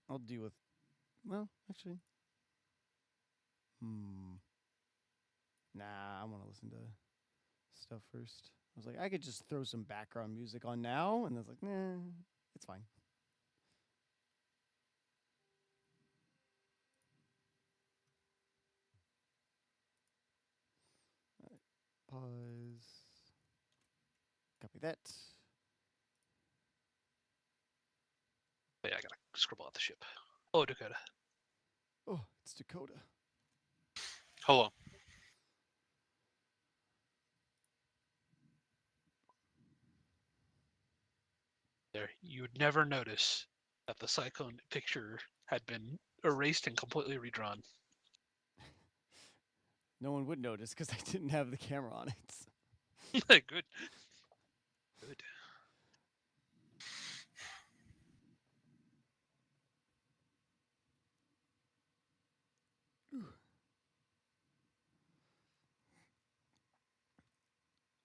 I'll deal with. Well, actually, nah. I want to listen to stuff first. I was like, I could just throw some background music on now, and I was like, nah, it's fine. All right, pause. Copy that. Yeah, I gotta scribble out the ship. Oh, Dakota. Oh, it's Dakota. Hold on. There, you would never notice that the cyclone picture had been erased and completely redrawn. No one would notice because I didn't have the camera on it. Good. Good.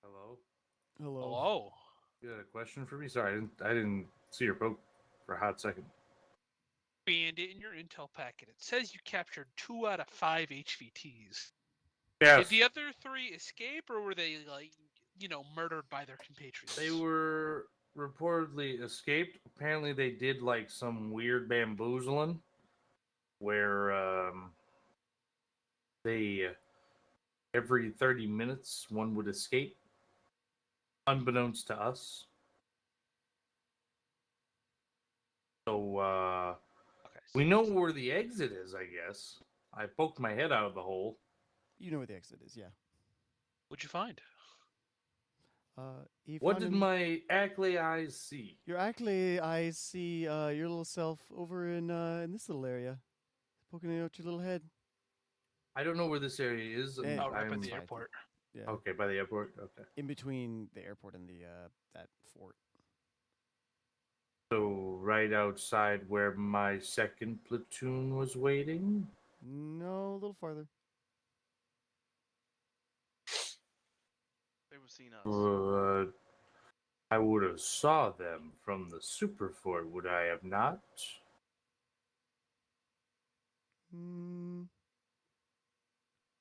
Hello. Hello. Hello. You had a question for me? Sorry, I didn't see your poke for a hot second. Bandit, in your intel packet, it says you captured 2 out of 5 HVTs. Did Yes, the other 3 escape, or were they, like, murdered by their compatriots? they were reportedly escaped. Apparently, they did like some weird bamboozling where they every 30 minutes one would escape, unbeknownst to us. So Okay. we know where the exit is. I guess I poked my head out of the hole. You know where the exit is, yeah. What'd you find? He What found did him. my Ackley eyes see? You're actually, I see your little self over in this little area, poking out your little head. I don't know where this area is, Eh, and Oh, right by I'm the fine. airport. Yeah, okay by the airport. Okay. in between the airport and the that fort. So right outside where my second platoon was waiting. No, a little farther. They were seeing us. Uh, I would have saw them from the super fort, would I have not? Mm,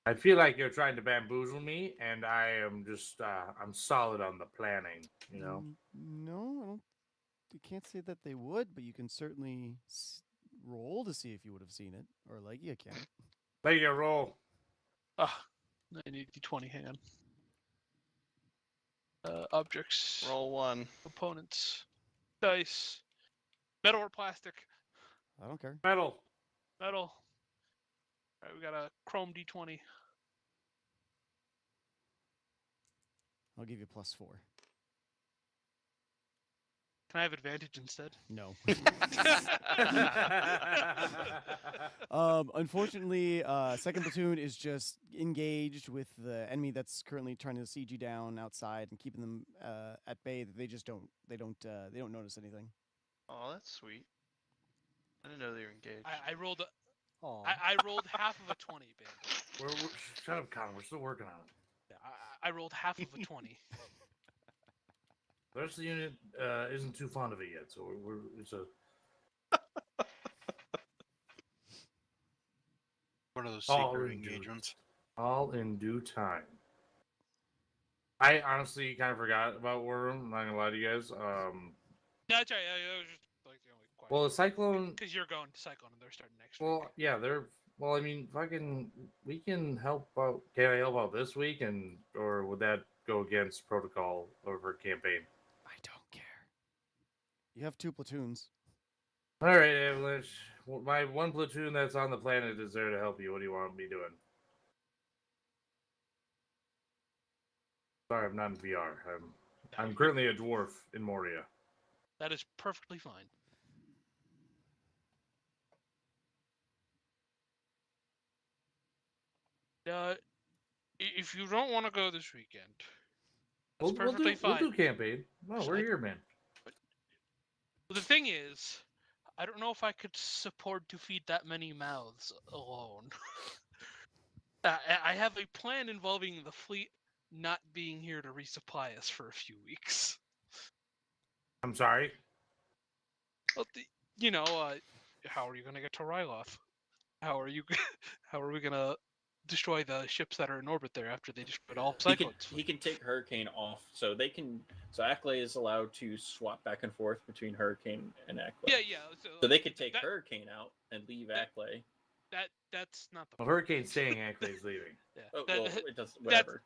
I feel like you're trying to bamboozle me, and I am just I'm solid on the planning. You know, no, I don't. You can't say that they would, but you can certainly roll to see if you would have seen it, or like you can. let you roll. Ah, I need d20. Hang on. Objects, Roll one. components, dice, metal or plastic. I don't care. Metal. Metal. All right, we got a chrome d20. I'll give you +4. Can I have advantage instead? No. Unfortunately, second platoon is just engaged with the enemy that's currently trying to siege you down outside and keeping them at bay. They just don't. They don't notice anything. Oh, that's sweet. I didn't know they were engaged. I rolled. Oh. I rolled half of a 20, Bandit. Shut up, Connor. We're still working on it. Yeah, I rolled half of a 20. The rest of the unit isn't too fond of it yet, so it's a One of those all secret in due engagements. all in due time. I honestly kind of forgot about War Room. I'm not gonna lie to you guys. No, that's right. That was just like the only question. Well, the Cyclone. Because you're going to Cyclone and they're starting next week. Well, yeah, they're. Well, I mean, fucking, we can help out. Can I help out this week, and or would that go against protocol over campaign? I don't care. You have 2 platoons. All right, Avalanche. Well, my one platoon that's on the planet is there to help you. What do you want me doing? Sorry, I'm not in VR. I'm currently a dwarf in Moria. That is perfectly fine. Uh, if you don't want to go this weekend, that's perfectly We'll fine. do campaign. No, we're here, man. But the thing is, I don't know if I could support to feed that many mouths alone. I have a plan involving the fleet not being here to resupply us for a few weeks. I'm sorry. Well, you know, how are you gonna get to Ryloth? How are you? How are we gonna destroy the ships that are in orbit there after they destroyed all Cyclones? He can take Hurricane off, so they can. So Acklay is allowed to swap back and forth between Hurricane and Acklay. Yeah. So they could take that, Hurricane out and leave that- Acklay. That's not the Well, problem. Hurricane's staying, Ackley's leaving. Yeah, Oh, that- well, it does whatever.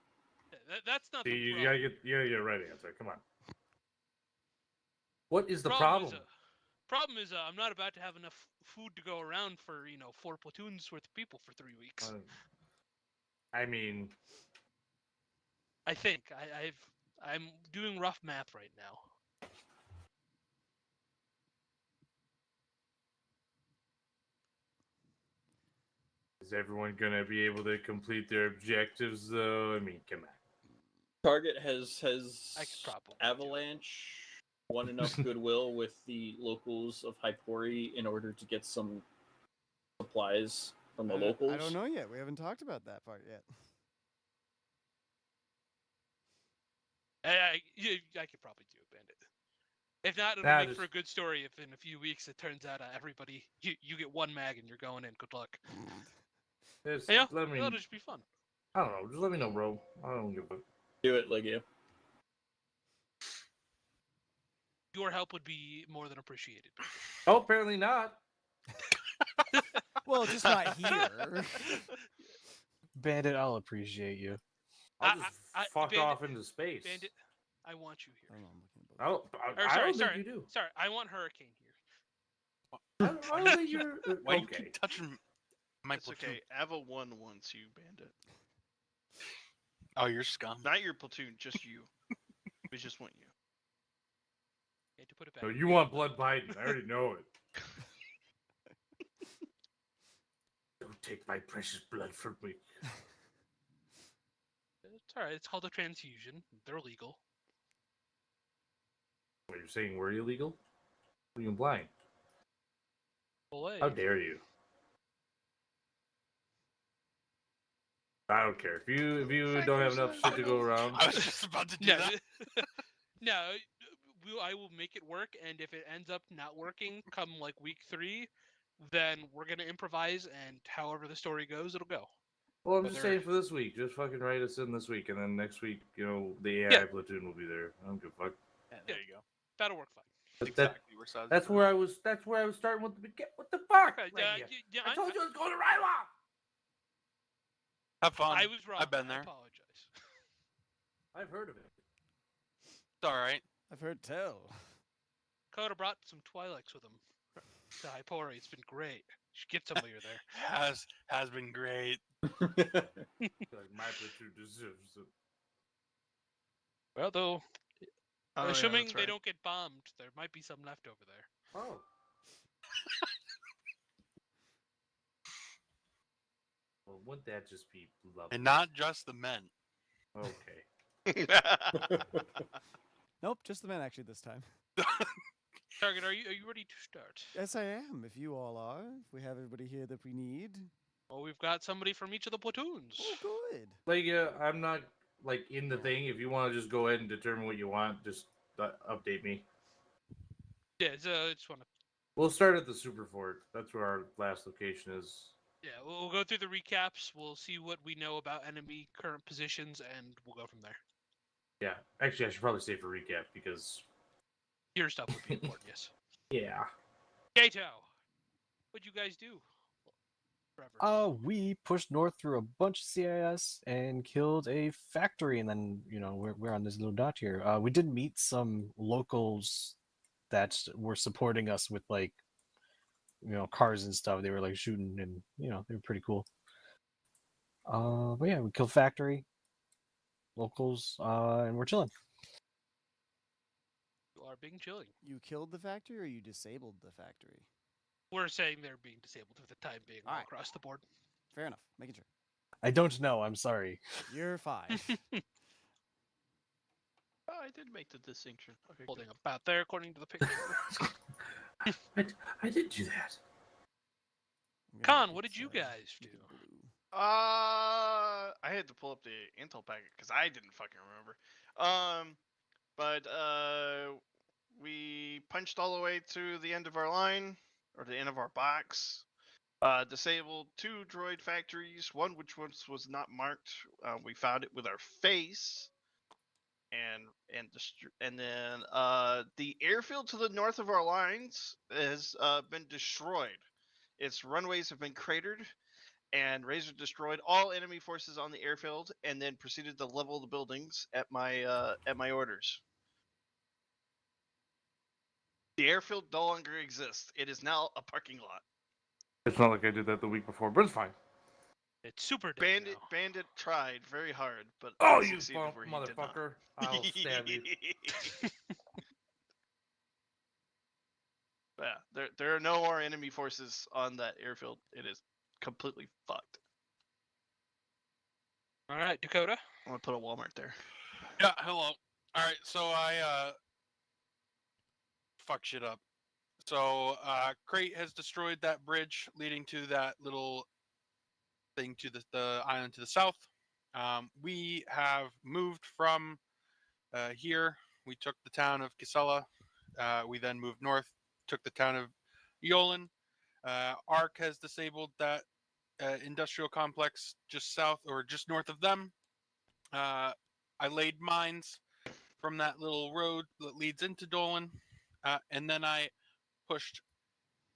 that's not See, the you problem. gotta get the right answer. Come on. What is the Problem problem? Problem is, I'm not about to have enough food to go around for 4 platoons worth of people for 3 weeks. I mean, I think I'm doing rough math right now. is everyone gonna be able to complete their objectives though? I mean, come on. Target has I could probably do it. Avalanche won enough goodwill with the locals of Hypori in order to get some supplies from the locals. I don't know yet. We haven't talked about that part yet. I could probably do it, Bandit. If not, it'll That make for is- a good story if in a few weeks it turns out everybody you get 1 mag and you're going in. Good luck. Just Yeah, let me. it'll just be fun. I don't know. Just let me know, bro. I don't give a. Do it, Legio. Your help would be more than appreciated. Oh, apparently not. Well, just not here. Bandit, I'll appreciate you. I'll just fuck Bandit- off into space. Bandit, I want you here. Hold on, I'm looking at both. Or, I sorry, don't sorry, think you do. sorry. I want Hurricane here. I don't think you're. Why do you okay. keep touching my It's platoon? okay. Ava won once, you bandit. Oh, you're scum. Not your platoon, just you. We just want you. Okay, to put it back. No, you want blood Biden. I already know it. Don't take my precious blood from me. It's alright. It's called a transfusion. They're legal. What, you're saying we're illegal? What are you implying? Olay. How dare you? I don't care. If you don't have enough shit to go around, I was just about to do No, that. no. I will make it work, and if it ends up not working, come like week 3, then we're gonna improvise, and however the story goes, it'll go. well, I'm But just they're- saying for this week, just fucking write us in this week, and then next week, the AI Yeah. platoon will be there. I don't give a fuck. Yeah, there you go. That'll work fine. But that, Exactly. We're size that's for where I was. That's where I was starting with the beginning. What the fuck? Okay, Right here. yeah, I told you I was going to Ryloth. Have fun. I was wrong. I've been I there. apologize. I've heard of it. It's all right. I've heard tell. Coda brought some Twi'leks with him to Hypori. It's been great. You should get some while you're there. Has been great. Like my platoon deserves it. Well, though, Oh, yeah, assuming that's they right. don't get bombed, there might be some left over there. Oh. Well, wouldn't that just be lovely? And not just the men. Okay. Nope, just the men actually this time. Target, are you ready to start? Yes, I am. If you all are, if we have everybody here that we need. Well, we've got somebody from each of the platoons. Oh, good. Like, I'm not like in the thing. If you want to just go ahead and determine what you want, just update me. Yeah, I just want to. We'll start at the Super Fort. That's where our last location is. Yeah, we'll go through the recaps. We'll see what we know about enemy current positions, and we'll go from there. Yeah. Actually, I should probably say for recap because. Your stuff would be important, yes. Yeah. Gato, what'd you guys do? Forever. We pushed north through a bunch of CIS and killed a factory, and then we're on this little dot here. We did meet some locals that were supporting us with cars and stuff. They were like shooting, and they were pretty cool. But yeah, we killed factory, locals, and we're chilling. You are being chilling. You killed the factory or you disabled the factory? We're saying they're being disabled for the time being all Alright. across the board. Fair enough. Making sure. I don't know. I'm sorry. You're fine. Oh, I did make the distinction. Okay, good. Holding about there, according to the picture. I did do that. I'm gonna Khan, make what it, did you guys do? make it blue. I had to pull up the intel packet because I didn't fucking remember. But we punched all the way to the end of our line. or the end of our box. Disabled 2 droid factories, one which once was not marked. We found it with our face. And then the airfield to the north of our lines has been destroyed. Its runways have been cratered, and Razor destroyed all enemy forces on the airfield, and then proceeded to level the buildings at my orders. The airfield no longer exists. It is now a parking lot. It's not like I did that the week before, but it's fine. It's super dead now. Bandit tried very hard, but Oh, you succeeded where he did not. motherfucker! I'll stab you. Yeah, there are no more enemy forces on that airfield. It is completely fucked. All right, Dakota. I'm gonna put a Walmart there. Yeah, hello. All right, so I fuck shit up. So Crate has destroyed that bridge leading to that little thing to the island to the south. We have moved from here. We took the town of Kisela. We then moved north, took the town of Yolan. Ark has disabled that industrial complex just south or just north of them. I laid mines from that little road that leads into Dolan, and then I pushed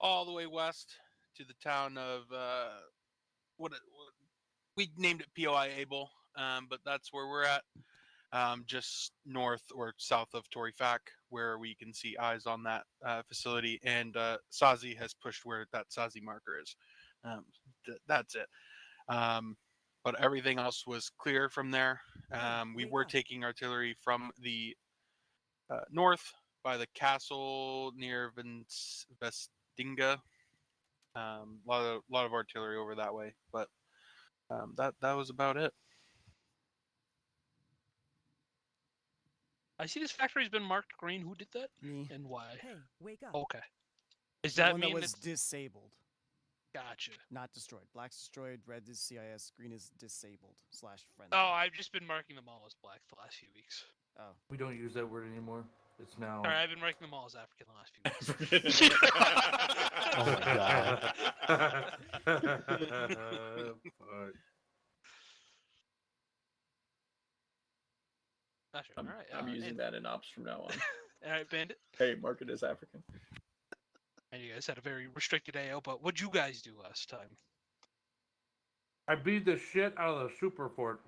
all the way west to the town of we named it POI Able, but that's where we're at, just north or south of Torifak, where we can see eyes on that facility, and Sazi has pushed where that Sazi marker is. That's it. But everything else was clear from there. We were taking artillery from the north by the castle near Vestinga. A lot of artillery over that way, but that was about it. I see this factory's been marked green. Who did that Me. and why? Hey, wake up. Okay. Does The that one mean that was it's disabled, gotcha? not destroyed. Black's destroyed, red is CIS, green is disabled / friendly. Oh, I've just been marking them all as black the last few weeks. Oh. We don't use that word anymore. It's now. Sorry, I've been marking them all as African the last few weeks. Oh my god. Fuck. Gotcha. I'm, All right. I'm using that in ops from now on. All right, Bandit. Hey, mark it as African. And you guys had a very restricted AO, but what'd you guys do last time? I beat the shit out of the super fort.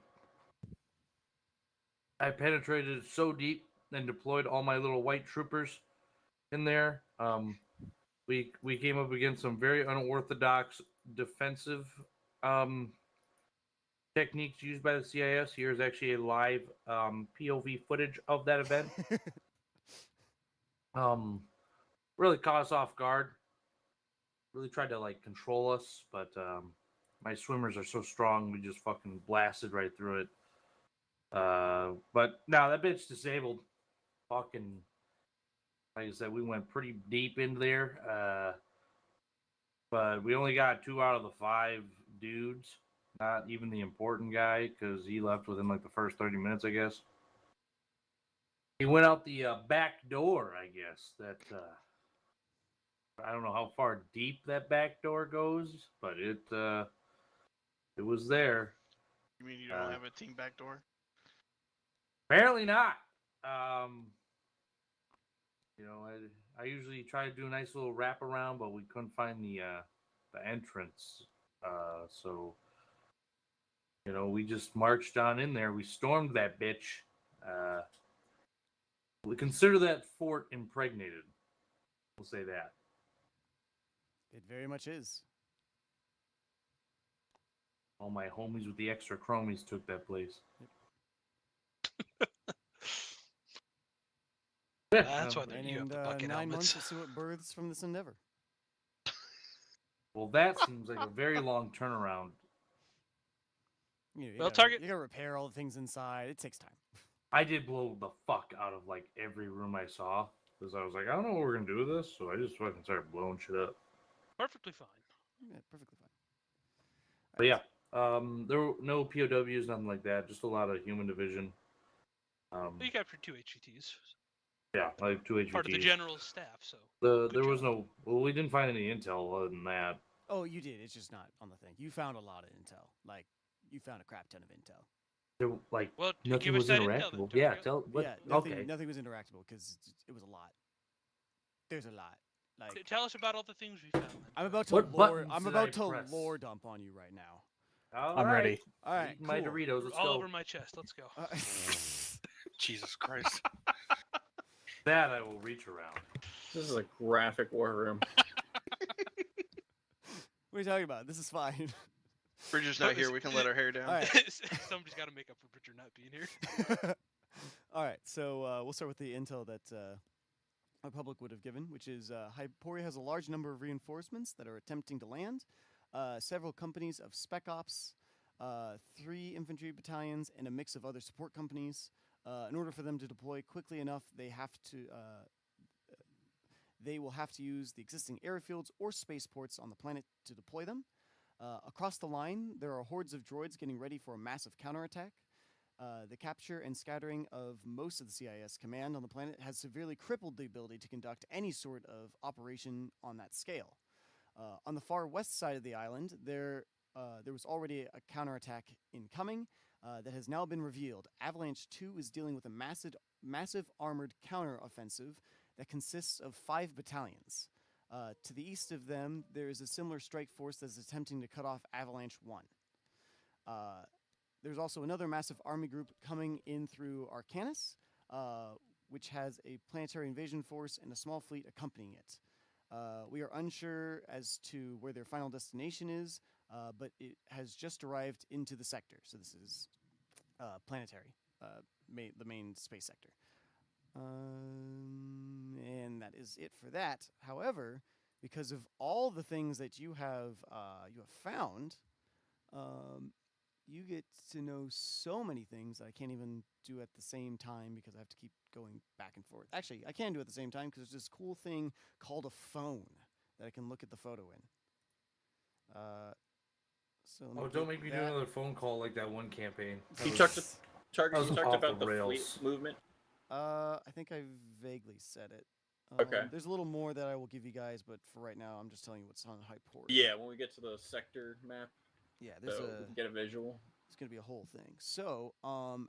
I penetrated it so deep and deployed all my little white troopers in there. We came up against some very unorthodox defensive techniques used by the CIS. Here's actually a live POV footage of that event. Really caught us off guard. Really tried to like control us, but my swimmers are so strong, we just fucking blasted right through it. But no, that bitch disabled. Fucking, like I said, we went pretty deep into there. But we only got 2 out of the 5 dudes. Not even the important guy, because he left within like the first 30 minutes, I guess. He went out the back door, I guess. That I don't know how far deep that back door goes, but it was there. You mean you don't have a team backdoor? Apparently not. You know, I usually try to do a nice little wrap around, but we couldn't find the entrance. So you know, we just marched on in there. We stormed that bitch. We consider that fort impregnated. We'll say that. It very much is. All my homies with the extra chromies took that place. That's why And you have in the bucket 9 months, helmets. we'll see what births from this endeavor. Well, that seems like a very long turnaround. You Well, gotta, target- You gotta repair all the things inside. It takes time. I did blow the fuck out of like every room I saw because I was like, I don't know what we're gonna do with this, so I just fucking started blowing shit up. Perfectly fine. Yeah, perfectly fine. But yeah, there were no POWs, nothing like that. Just a lot of human division. You captured 2 HVTs. Yeah, like 2 HVTs. Part of the general's staff. So There was job. no. Well, we didn't find any intel other than that. Oh, you did. It's just not on the thing. You found a lot of intel. Like, you found a crap ton of intel. There, like Well, nothing give us was that intel then, interactable. Yeah, Tokyo. tell what? Yeah, nothing. Okay. Nothing was interactable because it was a lot. There's a lot. Like, Tell us about all the things we found. Then. I'm about to What lore. buttons I'm did about I to press? lore dump on you right now. All I'm right. ready. All right, Eat my cool. Doritos. Let's all go. over my chest. Let's go. Jesus Christ. That I will reach around. This is a graphic war room. What are you talking about? This is fine. Bridger's not here. We can let our hair down. All right. Somebody's got to make up for Bridger not being here. All right, so we'll start with the intel that our public would have given, which is Hyporia has a large number of reinforcements that are attempting to land. Several companies of spec ops, 3 infantry battalions, and a mix of other support companies. In order for them to deploy quickly enough, they will have to use the existing airfields or spaceports on the planet to deploy them. Across the line, there are hordes of droids getting ready for a massive counterattack. The capture and scattering of most of the CIS command on the planet has severely crippled the ability to conduct any sort of operation on that scale. On the far west side of the island, there was already a counterattack incoming that has now been revealed. Avalanche 2 is dealing with a massive armored counteroffensive that consists of 5 battalions. To the east of them, there is a similar strike force that is attempting to cut off Avalanche 1. There's also another massive army group coming in through Arcanus, which has a planetary invasion force and a small fleet accompanying it. We are unsure as to where their final destination is, but it has just arrived into the sector. So this is planetary, the main space sector. And that is it for that. However, because of all the things that you have found, you get to know so many things that I can't even do at the same time because I have to keep going back and forth. Actually, I can do it at the same time because there's this cool thing called a phone that I can look at the photo in. So let me Don't get make me do that. another phone call like that one campaign. That You was- talked to Target. That You was talked off about the the fleet rails. movement. I think I vaguely said it. Okay. There's a little more that I will give you guys, but for right now, I'm just telling you what's on Hyporia. Yeah, when we get to the sector map, Yeah, there's so we can get a visual. it's going to be a whole thing. So,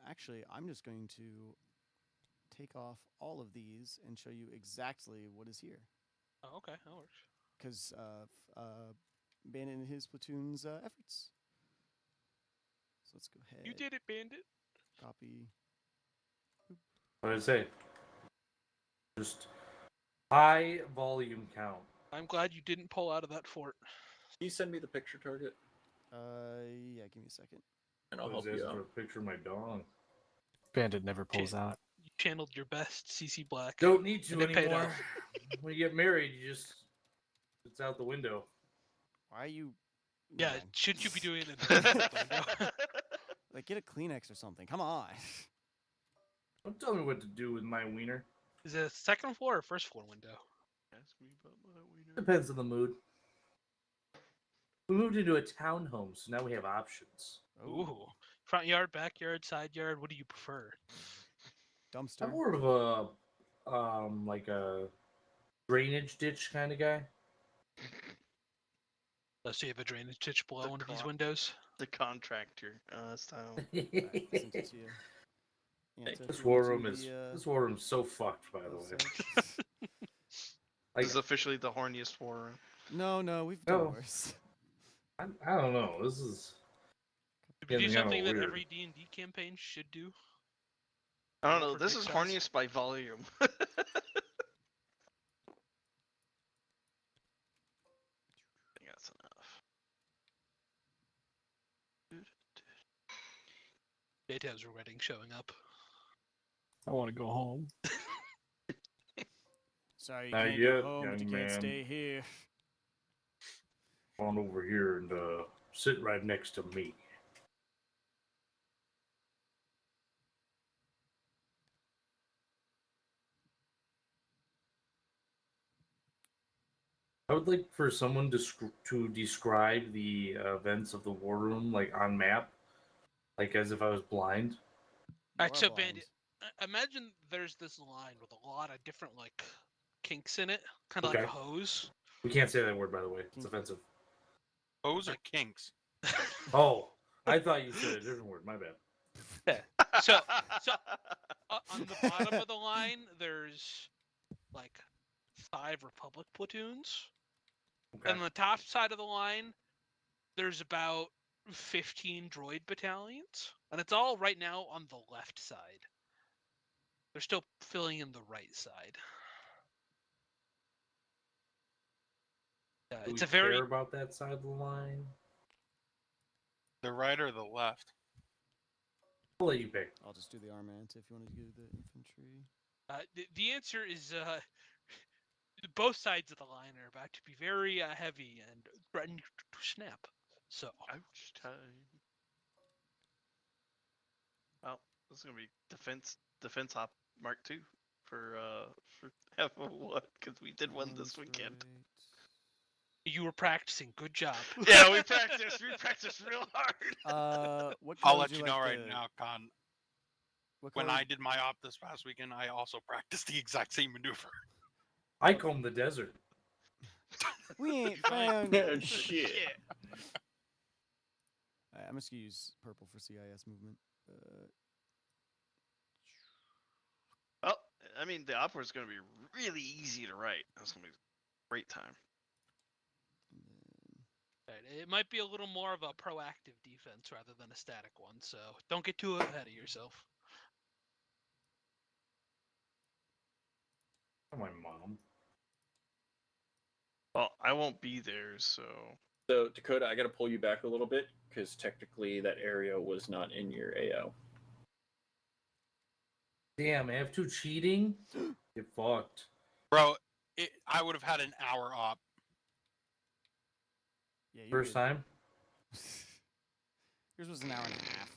actually, I'm just going to take off all of these and show you exactly what is here. Oh, okay, that works. Because Bandit and his platoon's efforts. So let's go ahead. You did it, Bandit. Copy. What did I say? Just high volume count. I'm glad you didn't pull out of that fort. Can you send me the picture, Target, Yeah, give me a second. and I I'll was help you asking for out. a picture of my dog. Bandit never pulls out. You channeled your best, CC Black. Don't need to And it paid anymore. off. When you get married, it's out the window. Why are you? Yeah, Man. shouldn't you be doing it? Like, get a Kleenex or something. Come on. Don't tell me what to do with my wiener. Is it a second floor or first floor window? Ask me about my wiener. Depends on the mood. We moved into a townhome, so now we have options. Ooh. Front yard, backyard, side yard. What do you prefer? Dumpster. I'm more of a like a drainage ditch kind of guy. So you have a drainage ditch below The one of these clock. windows. The contractor style. Alright, I sent it to you. Yeah, Thank so if This you war go to room is this war room's so fucked, by the way. website- Like, This is officially the horniest war room. No, we've done No. worse. I don't know. This is Did we do Getting kinda something that weird. every D&D campaign should do? I don't know. For This dick is size? horniest by volume. I think that's enough. Daytab's wedding showing up. I want to go home. Sorry, you Not can't yet, go home, but you young can't man. stay here. on over here and sit right next to me. I would like for someone to describe the events of the war room, like on map, like as if I was blind. Alright, You so are blind. Bandit, imagine there's this line with a lot of different like kinks in it, kind of like Okay. a hose. We can't say that word, by the way. It's offensive. Hose or kinks? Oh, I thought you said a different word. My bad. So on the bottom of the line, there's like 5 Republic platoons, Okay. and on the top side of the line, there's about 15 droid battalions, and it's all right now on the left side. They're still filling in the right side. Do It's we a very care about that side of the line? The right or the left? I'll let you pick. I'll just do the armament if you want to do the infantry. the answer is both sides of the line are about to be very heavy and threatening to snap. So Ouch time. Well, this is gonna be defense op Mark II for F1 because we did one this weekend. you were practicing. Good job. Yeah, we practiced. We practiced real hard. What I'll color let would you like know right the- now, Con. What When color I did my op this past weekend, I also practiced the exact same maneuver. I comb the desert. we ain't found. Oh, shit. Alright, I'm just gonna use purple for CIS movement. Well, I mean, the opera is gonna be really easy to write. That's gonna be a great time. And then, Right, it might be a little more of a proactive defense rather than a static one, so don't get too ahead of yourself. Oh, my mom. Well, I won't be there, so So Dakota, I got to pull you back a little bit because technically that area was not in your AO. Damn, F2 cheating? Get fucked. Bro, I would have had an hour op. yeah, you First did. time? Yours was an hour and a half.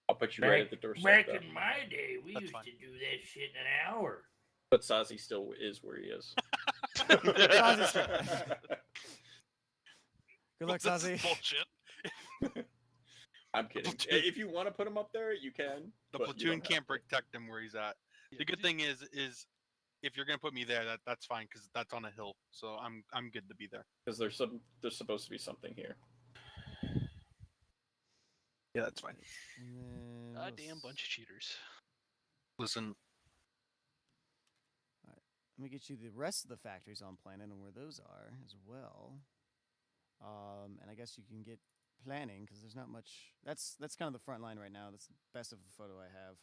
I'll put you right at the doorstep. Back though. in my day, we That's used fine. to do that shit in an hour. But Sazi still is where he is. Sazi's still- Good luck, This is Sazi. bullshit. I'm kidding. Platoon. If you want to put him up there, you can. The but you platoon don't can't have to. protect him where he's at. The good thing is if you're gonna put me there, that's fine because that's on a hill. So I'm good to be there. Because there's supposed to be something here. Yeah, that's fine. And then A what damn else? bunch of cheaters. Listen, Let me get you the rest of the factories on planet and where those are as well. And I guess you can get planning because there's not much. That's kind of the front line right now. That's the best of the photo I have.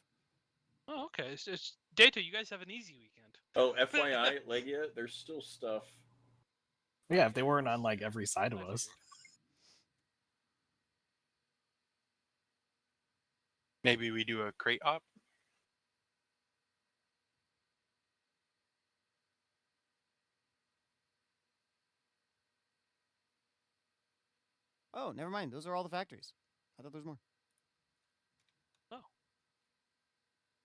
Oh, okay. It's Data, you guys have an easy weekend. Oh, FYI, Legia, there's still stuff. Yeah, if they weren't on like every side of I us. figured. maybe we do a crate op. Oh, never mind. Those are all the factories. I thought there was more.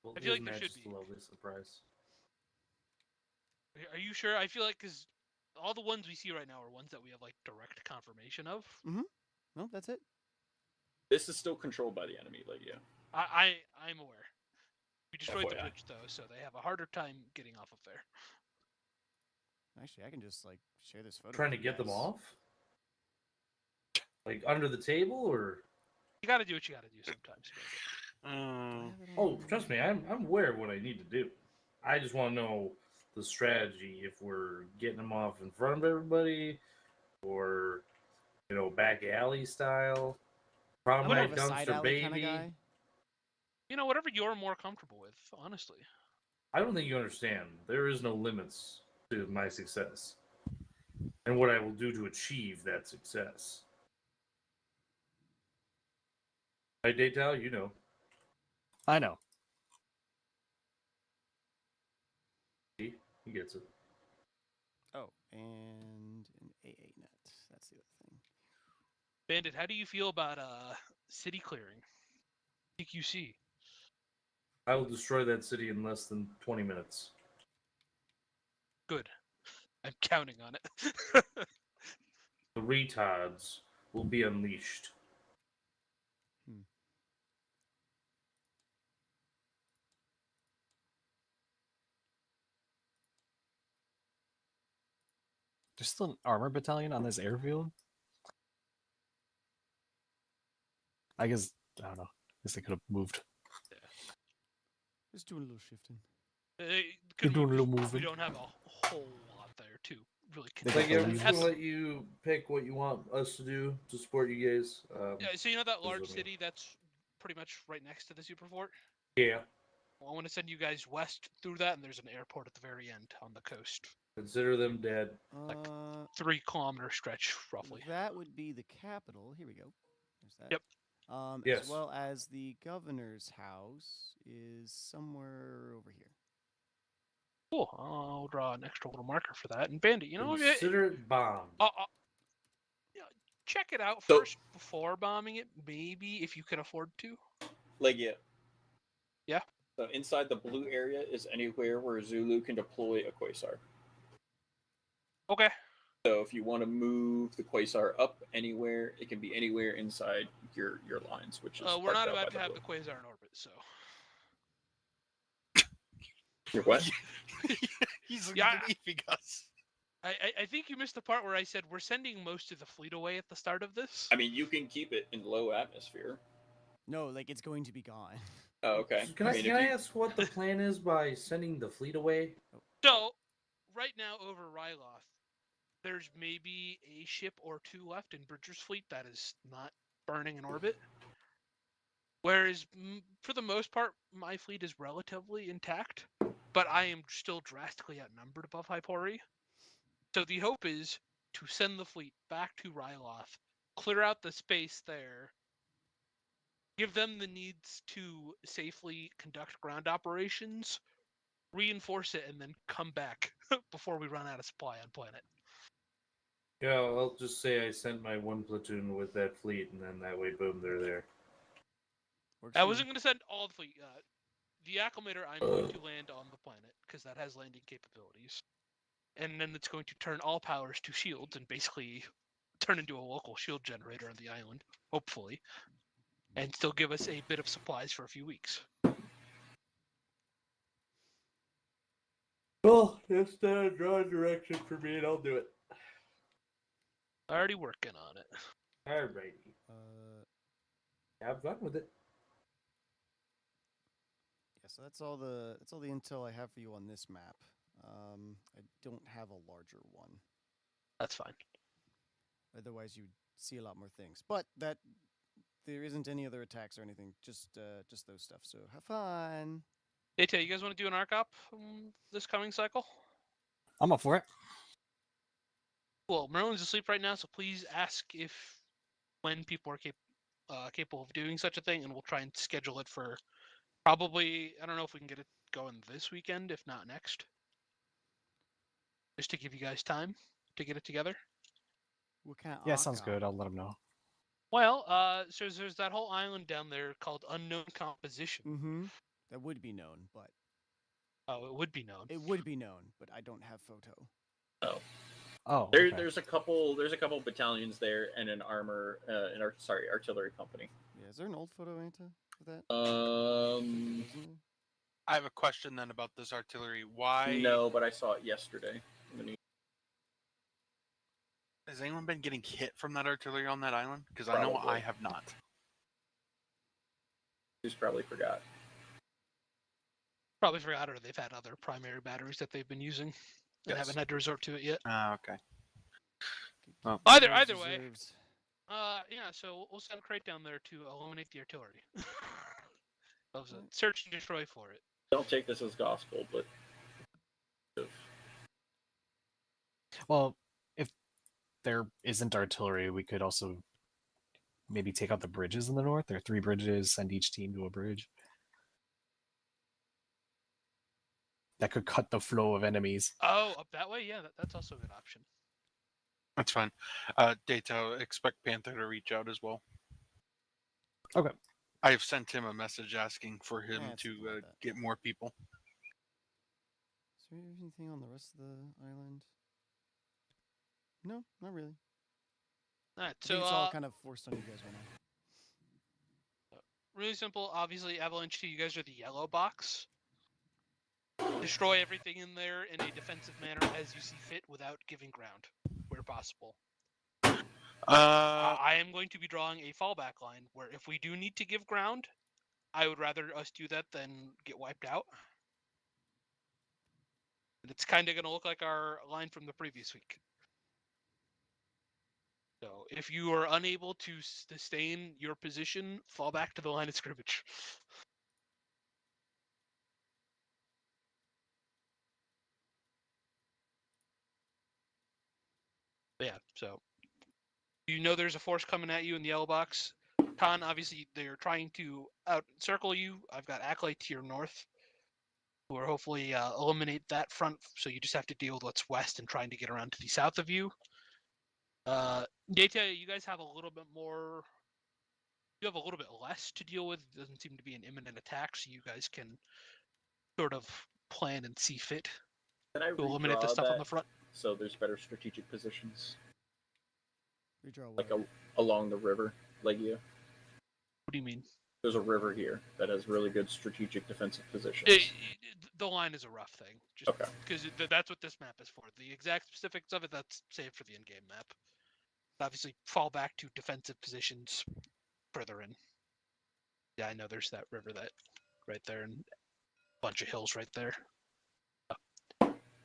Well, I feel like isn't there that should just be. a lovely surprise. Are you sure? I feel like because all the ones we see right now are ones that we have like direct confirmation of. No, that's it. This is still controlled by the enemy, Legia. I'm aware. We destroyed the FYI. bridge though, so they have a harder time getting off of there. Actually, I can just like share this photo. Trying with to you get them guys. off? Like under the table or? You got to do what you got to do sometimes. Do I have it Oh, on- trust me, I'm aware of what I need to do. I just want to know the strategy if we're getting them off in front of everybody or back alley style. I'm Problem more my of a side dumpster alley kind of baby. guy. You know, whatever you're more comfortable with, honestly. I don't think you understand. There is no limits to my success and what I will do to achieve that success. Hey, Daytal, you know. I know. He gets it. Oh, and an AA net. That's the other thing. Bandit, how do you feel about city clearing? CQC. I will destroy that city in less than 20 minutes. Good. I'm counting on it. The retards will be unleashed. There's still an armor battalion on this airfield. I guess I don't know. I guess they could have moved. Just doing a little shifting. Could doing a little we moving. don't have a whole lot there to really They Like, got consider. the I'm lead. just gonna let you pick what you want us to do to support you guys. Yeah, so you know that large what I mean. city that's pretty much right next to the super fort? Yeah. Well, I want to send you guys west through that, and there's an airport at the very end on the coast. Consider them dead. Uh, 3-kilometer stretch, roughly. that would be the capital. Here we go. There's that. Yep. As Yes. well as the governor's house is somewhere over here. Cool. I'll draw an extra little marker for that. And Bandit, you know, Consider it bombed. yeah, check it out So- first before bombing it, maybe, if you can afford to. Legia. Yeah? So inside the blue area is anywhere where Zulu can deploy a Quasar. Okay. So if you want to move the Quasar up anywhere, it can be anywhere inside your lines, which is We're not marked out about by to the have blue. the Quasar in orbit, so. Your what? He's Yeah. leaving us. I think you missed the part where I said we're sending most of the fleet away at the start of this. I mean, you can keep it in low atmosphere. No, like it's going to be gone. Oh, okay. Can I, mean, can if I you- ask what the plan is by sending the fleet away? So, right now over Ryloth, there's maybe a ship or two left in Bridger's fleet that is not burning in orbit. Whereas, for the most part, my fleet is relatively intact, but I am still drastically outnumbered above Hypori. So the hope is to send the fleet back to Ryloth, clear out the space there, give them the needs to safely conduct ground operations, reinforce it, and then come back before we run out of supply on planet. Yeah, I'll just say I sent my one platoon with that fleet, and then that way, boom, they're there. Works I for me. wasn't going to send all the fleet. The acclimator, I'm going to land on the planet because that has landing capabilities, and then it's going to turn all powers to shields and basically turn into a local shield generator on the island, hopefully, and still give us a bit of supplies for a few weeks. Well, it's the draw direction for me, and I'll do it. Already working on it. Alrighty. Have fun with it. Yeah, so that's all the intel I have for you on this map. I don't have a larger one. That's fine. Otherwise, you'd see a lot more things. But that there isn't any other attacks or anything. Just those stuff. So have fun. Data, you guys want to do an arc op this coming cycle? I'm up for it. Well, Merlin's asleep right now, so please ask when people are capable of doing such a thing, and we'll try and schedule it for probably, I don't know if we can get it going this weekend, if not next. Just to give you guys time to get it together. What kind of Yeah, sounds good. I'll let them know. Well, so there's that whole island down there called Unknown Composition. Mm-hmm. That would be known, but Oh, it would be known. it would be known, but I don't have photo. Oh, There, okay. there's a couple battalions there and an artillery company. Yeah, is there an old photo, Anta, of that? Um, Isn't there? I have a question then about this artillery. Why no, but I saw it yesterday. in the news. has anyone been getting hit from that artillery on that island? Because I know I Probably. have not. Just probably forgot. Probably forgot, or they've had other primary batteries that they've been using and Yes. haven't had to resort to it yet. Okay. Keep Well. those Either way. reserves. Yeah, so we'll send a crate down there to eliminate the artillery. That was a Right. search and destroy for it. Don't take this as gospel, but Well, if there isn't artillery, we could also maybe take out the bridges in the north. There are 3 bridges, send each team to a bridge. That could cut the flow of enemies. Oh, up that way? Yeah, that's also a good option. That's fine. Dato, expect Panther to reach out as well. Okay. I've sent him a message asking for him Yeah, it's to something like that. get more people. Is there anything on the rest of the island? No, not really. All right, I so think it's all kind of forced on you guys right now. really simple. Obviously, Avalanche 2, you guys are the yellow box. Destroy everything in there in a defensive manner as you see fit without giving ground. manner possible. Uh, I am going to be drawing a fallback line where if we do need to give ground, I would rather us do that than get wiped out. And it's kind of going to look like our line from the previous week. So if you are unable to sustain your position, fall back to the line of scrimmage. But yeah, so you know there's a force coming at you in the yellow box. Khan, obviously, they're trying to out circle you. I've got Acolyte to your north, who are hopefully eliminate that front. So you just have to deal with what's west and trying to get around to the south of you. Data, you guys have a little bit more. You have a little bit less to deal with. It doesn't seem to be an imminent attack, so you guys can sort of plan and see fit Can I to eliminate the redraw stuff on that the front. so there's better strategic positions, Redraw like what? along the river, Legia? What do you mean? There's a river here that has really good strategic defensive positions. The line is a rough thing, just Okay. because that's what this map is for. The exact specifics of it, that's saved for the in-game map. Obviously, fall back to defensive positions further in. Yeah, I know there's that river that right there and a bunch of hills right there.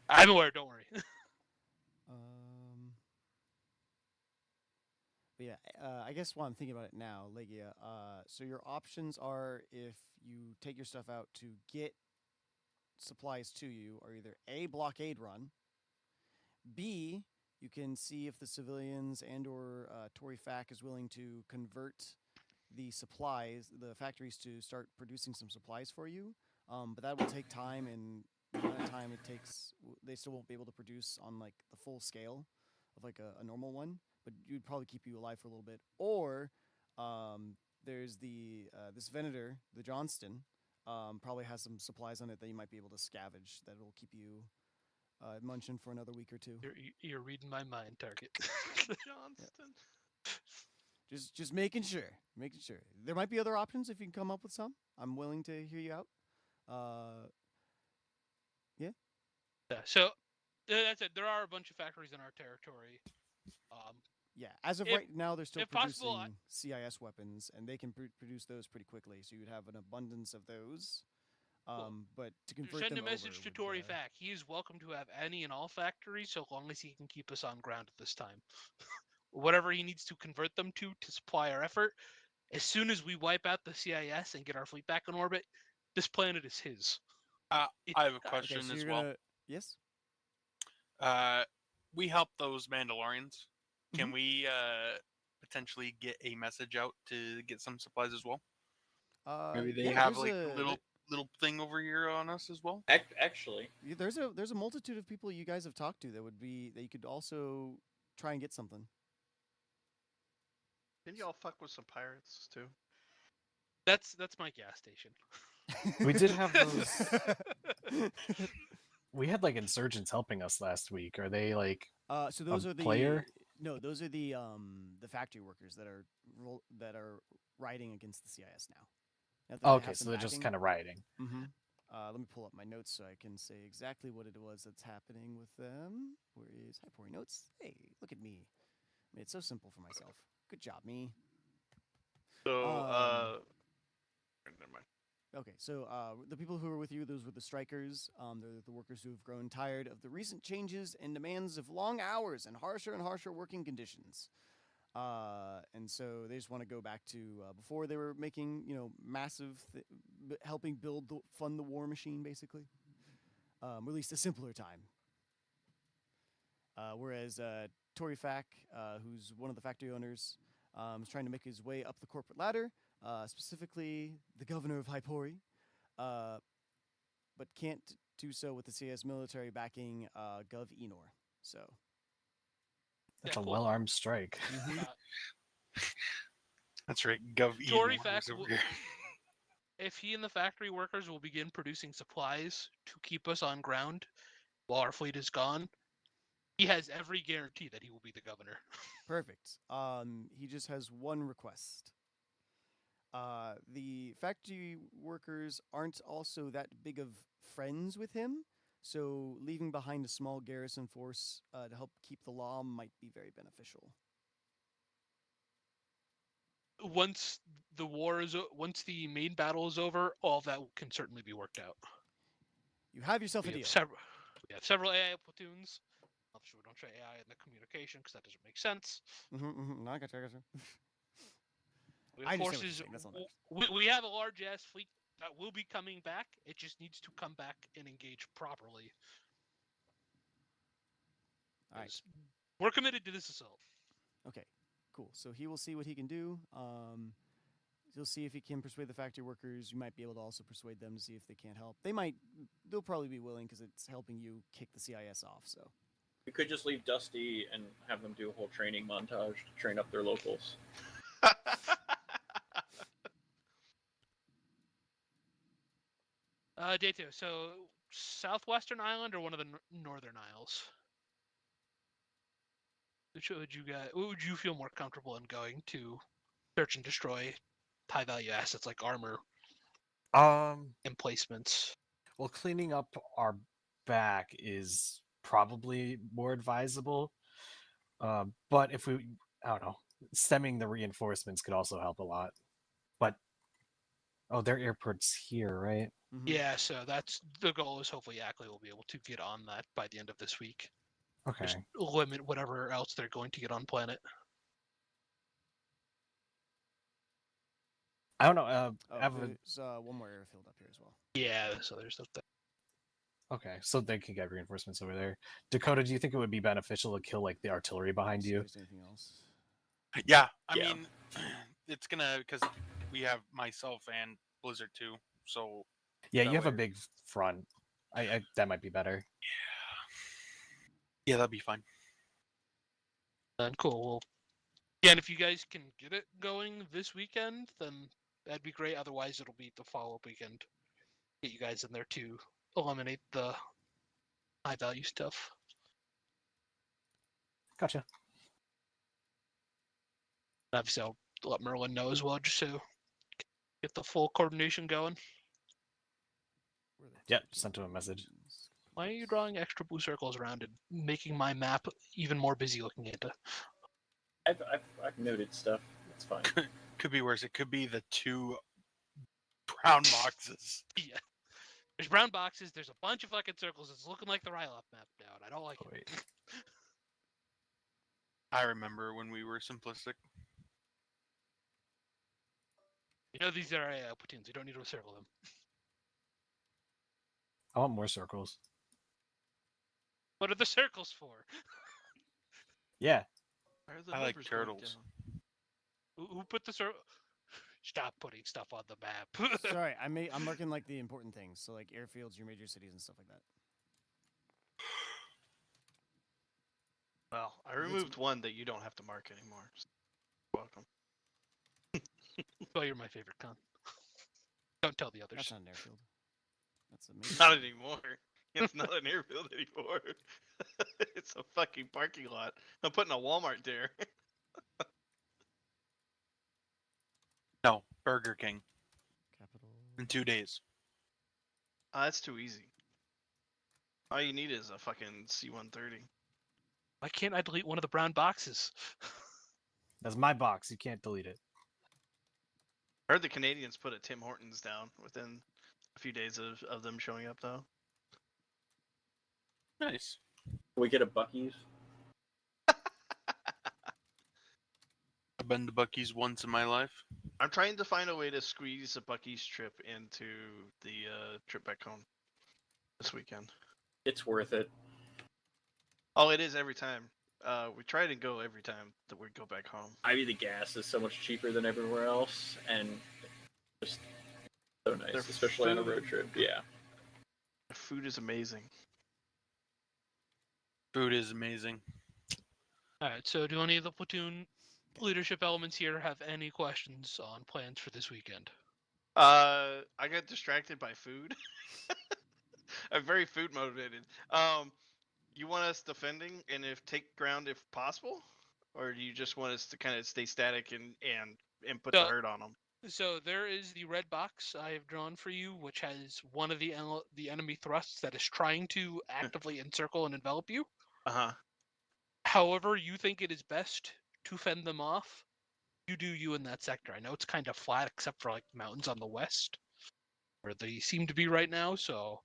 I'm aware. Don't worry. But yeah, I guess while I'm thinking about it now, Legia, so your options are if you take your stuff out to get supplies to you, are either A, blockade run, B, you can see if the civilians and or Tory FAC is willing to convert the supplies, the factories to start producing some supplies for you. But that will take time, and the amount of time it takes, they still won't be able to produce on like the full scale of like a normal one. But you'd probably keep you alive for a little bit. Or there's the this Venator, the Johnston, probably has some supplies on it that you might be able to scavenge that will keep you munching for another week or two. You're reading my mind, Target. Johnston. Just making sure. There might be other options if you can come up with some. I'm willing to hear you out. Yeah. So that's it. There are a bunch of factories in our territory. Yeah, as of If- right now, they're still if producing possible, CIS weapons, and they can produce those pretty quickly. So you'd have an abundance of those. But to convert Send them a message over to would, Tory FAC. He is welcome to have any and all factories so long as he can keep us on ground at this time. Whatever he needs to convert them to supply our effort. As soon as we wipe out the CIS and get our fleet back in orbit, this planet is his. I have a Okay, question so as you're well. gonna yes. We help those Mandalorians. Can Mhm. we potentially get a message out to get some supplies as well? Maybe they yeah, have there's like a a little thing over here on us as well. Actually, there's a multitude of people you guys have talked to that you could also try and get something. Didn't y'all fuck with some pirates too? That's my gas station. We did have those. We had like insurgents helping us last week. Are they like? So those are the player? No, those are the factory workers that are riding against the CIS now. Not that they Okay, have so some they're just backing. kind of rioting. Mm-hmm. Let me pull up my notes so I can say exactly what it was that's happening with them. Where is Hypori notes? Hey, look at me. Made it so simple for myself. Good job, me. So, never mind. Okay, so the people who are with you, those were the strikers. They're the workers who have grown tired of the recent changes and demands of long hours and harsher working conditions. And so they just want to go back to before they were making, massive, helping fund the war machine, basically. Or at least a simpler time. Whereas Tory FAC, who's one of the factory owners, is trying to make his way up the corporate ladder. Specifically the governor of Hypori, but can't do so with the CS military backing Gov Enor. So That's Yeah, a cool. well-armed strike. That's right, Gov. Tory Eden FAC was over will- here. If he and the factory workers will begin producing supplies to keep us on ground while our fleet is gone, he has every guarantee that he will be the governor. perfect. He just has one request. The factory workers aren't also that big of friends with him, So leaving behind a small garrison force to help keep the law might be very beneficial. Once once the main battle is over, all that can certainly be worked out. You have yourself a deal. We have several AI platoons. Obviously, we don't show AI in the communication because that doesn't make sense. No, I got you. We I understand what have you're forces. saying, that's all that We have a large ass fleet that will be coming back. It just needs to come back and engage properly. All right. 'Cause we're committed to this assault. Okay, cool. So he will see what he can do. He'll see if he can persuade the factory workers. You might be able to also persuade them to see if they can't help. They'll probably be willing because it's helping you kick the CIS off. So We could just leave Dusty and have them do a whole training montage to train up their locals. Day 2. So southwestern island or one of the northern isles? Which would you guys? What would you feel more comfortable in going to search and destroy high value assets like armor, emplacements? Well, cleaning up our back is probably more advisable. But if we, I don't know, stemming the reinforcements could also help a lot. But their airport's here, right? mhm. Yeah, so that's the goal. Is hopefully Ackley will be able to get on that by the end of this week. Okay. Just limit whatever else they're going to get on planet. I don't know. Oh, Evan, there's one more airfield up here as well. Yeah, so there's the okay, so they can get reinforcements over there. Dakota, do you think it would be beneficial to kill like the artillery behind See if you? there's anything else. Yeah, I Yeah. mean, it's gonna because we have myself and Blizzard too. So Yeah, that you have a way- big front. I that might be better. yeah, that'd be fine. Then cool. Well, yeah, and if you guys can get it going this weekend, then that'd be great. Otherwise, it'll be the follow-up weekend. Get you guys in there to eliminate the high-value stuff. Gotcha. Obviously, I'll let Merlin know as well, just so get the full coordination going. Where are the Yep, two sent him a message. platoons? Why are you drawing extra blue circles around it, making my map even more busy looking at it? I've noted stuff. It's fine. Could be worse. It could be the 2 brown boxes. Yeah. There's brown boxes. There's a bunch of fucking circles. It's looking like the Ryloth map now, and I don't like Oh, it. wait. I remember when we were simplistic. You know these are platoons. You don't need to circle them. I want more circles. What are the circles for? Yeah. Why are the I like numbers going turtles. down? Who put the circle? Stop putting stuff on the map. Sorry, I'm marking like the important things. So like airfields, your major cities, and stuff like that. Well, I It's- removed one that you don't have to mark anymore. So welcome. Oh, you're my favorite con. Don't tell the others. That's not an airfield. That's a major. Not anymore. It's not an airfield anymore. It's a fucking parking lot. I'm putting a Walmart there. No, Burger King Capital. in 2 days. That's too easy. All you need is a fucking C-130. Why can't I delete one of the brown boxes? That's my box. You can't delete it. I heard the Canadians put a Tim Hortons down within a few days of them showing up, though. Nice. Can we get a Bucky's? I've been to Bucky's once in my life. I'm trying to find a way to squeeze a Bucky's trip into the trip back home this weekend. It's worth it. Oh, it is every time. We try to go every time that we go back home. I mean, the gas is so much cheaper than everywhere else, and just so nice, Their especially on a road food- trip. Yeah. The food is amazing. Food is amazing. All right. So, do any of the platoon leadership elements here have any questions on plans for this weekend? I got distracted by food. I'm very food motivated. You want us defending and take ground if possible, or do you just want us to kind of stay static and put the So- hurt on them? So there is the red box I have drawn for you, which has one of the enemy thrusts that is trying to actively encircle and envelop you. Uh-huh. However, you think it is best to fend them off. You do you in that sector. I know it's kind of flat except for like mountains on the west, where they seem to be right now. So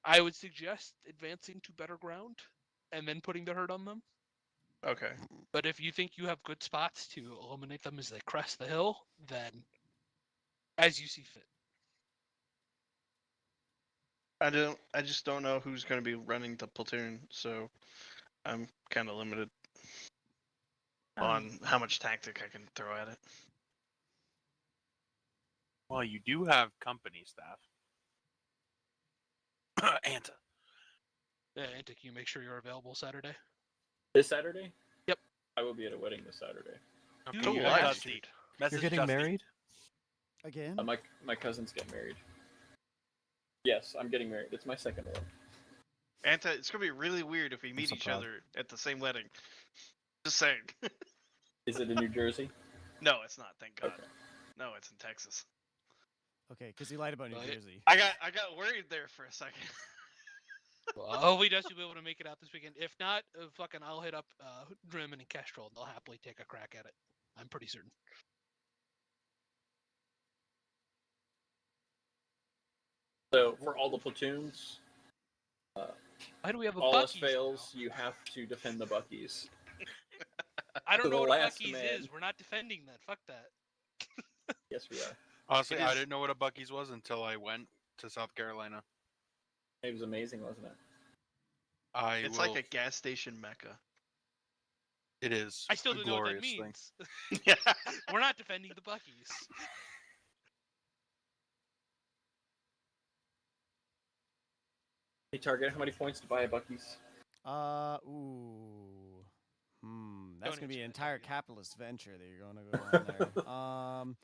I would suggest advancing to better ground and then putting the hurt on them. Okay. But if you think you have good spots to eliminate them as they crest the hill, then as you see fit. I just don't know who's going to be running the platoon, so I'm kind of limited on how much tactic I can throw at it. Well, you do have company staff. Anta. Yeah, Anta, can you make sure you're available Saturday? This Saturday? Yep. I will be at a wedding this Saturday. Okay, You you live Dusty. bastard. You're Message getting Dusty. married? Again? My cousins get married. Yes, I'm getting married. It's my second one. Anta, it's going to be really weird if we meet so each proud. other at the same wedding. Just saying. Is it in New Jersey? No, it's not, thank God. Okay. No, it's in Texas. Okay, because he lied about New Well, it- Jersey. I got worried there for a second. Well, hopefully Dusty will be able to make it out this weekend. If not, fucking I'll hit up Drimmin and Kestrel and they'll happily take a crack at it. I'm pretty certain. So for all the platoons, Why do we have a all else Buc-ee's fails, now? you have to defend the Buckies. I don't to know the what a last Buc-ee's man. is. We're not defending that. Fuck that. Yes, we are. Honestly, It I is- didn't know what a Bucky's was until I went to South Carolina. It was amazing, wasn't it? It's like a gas station mecca. It is. I still a don't know what that glorious thing. means. Yeah. We're not defending the Buc-ee's. Hey, Target, how many points to buy a Bucky's? Ooh. That's Don't gonna be an answer that, entire Target. capitalist venture that you're gonna go on there.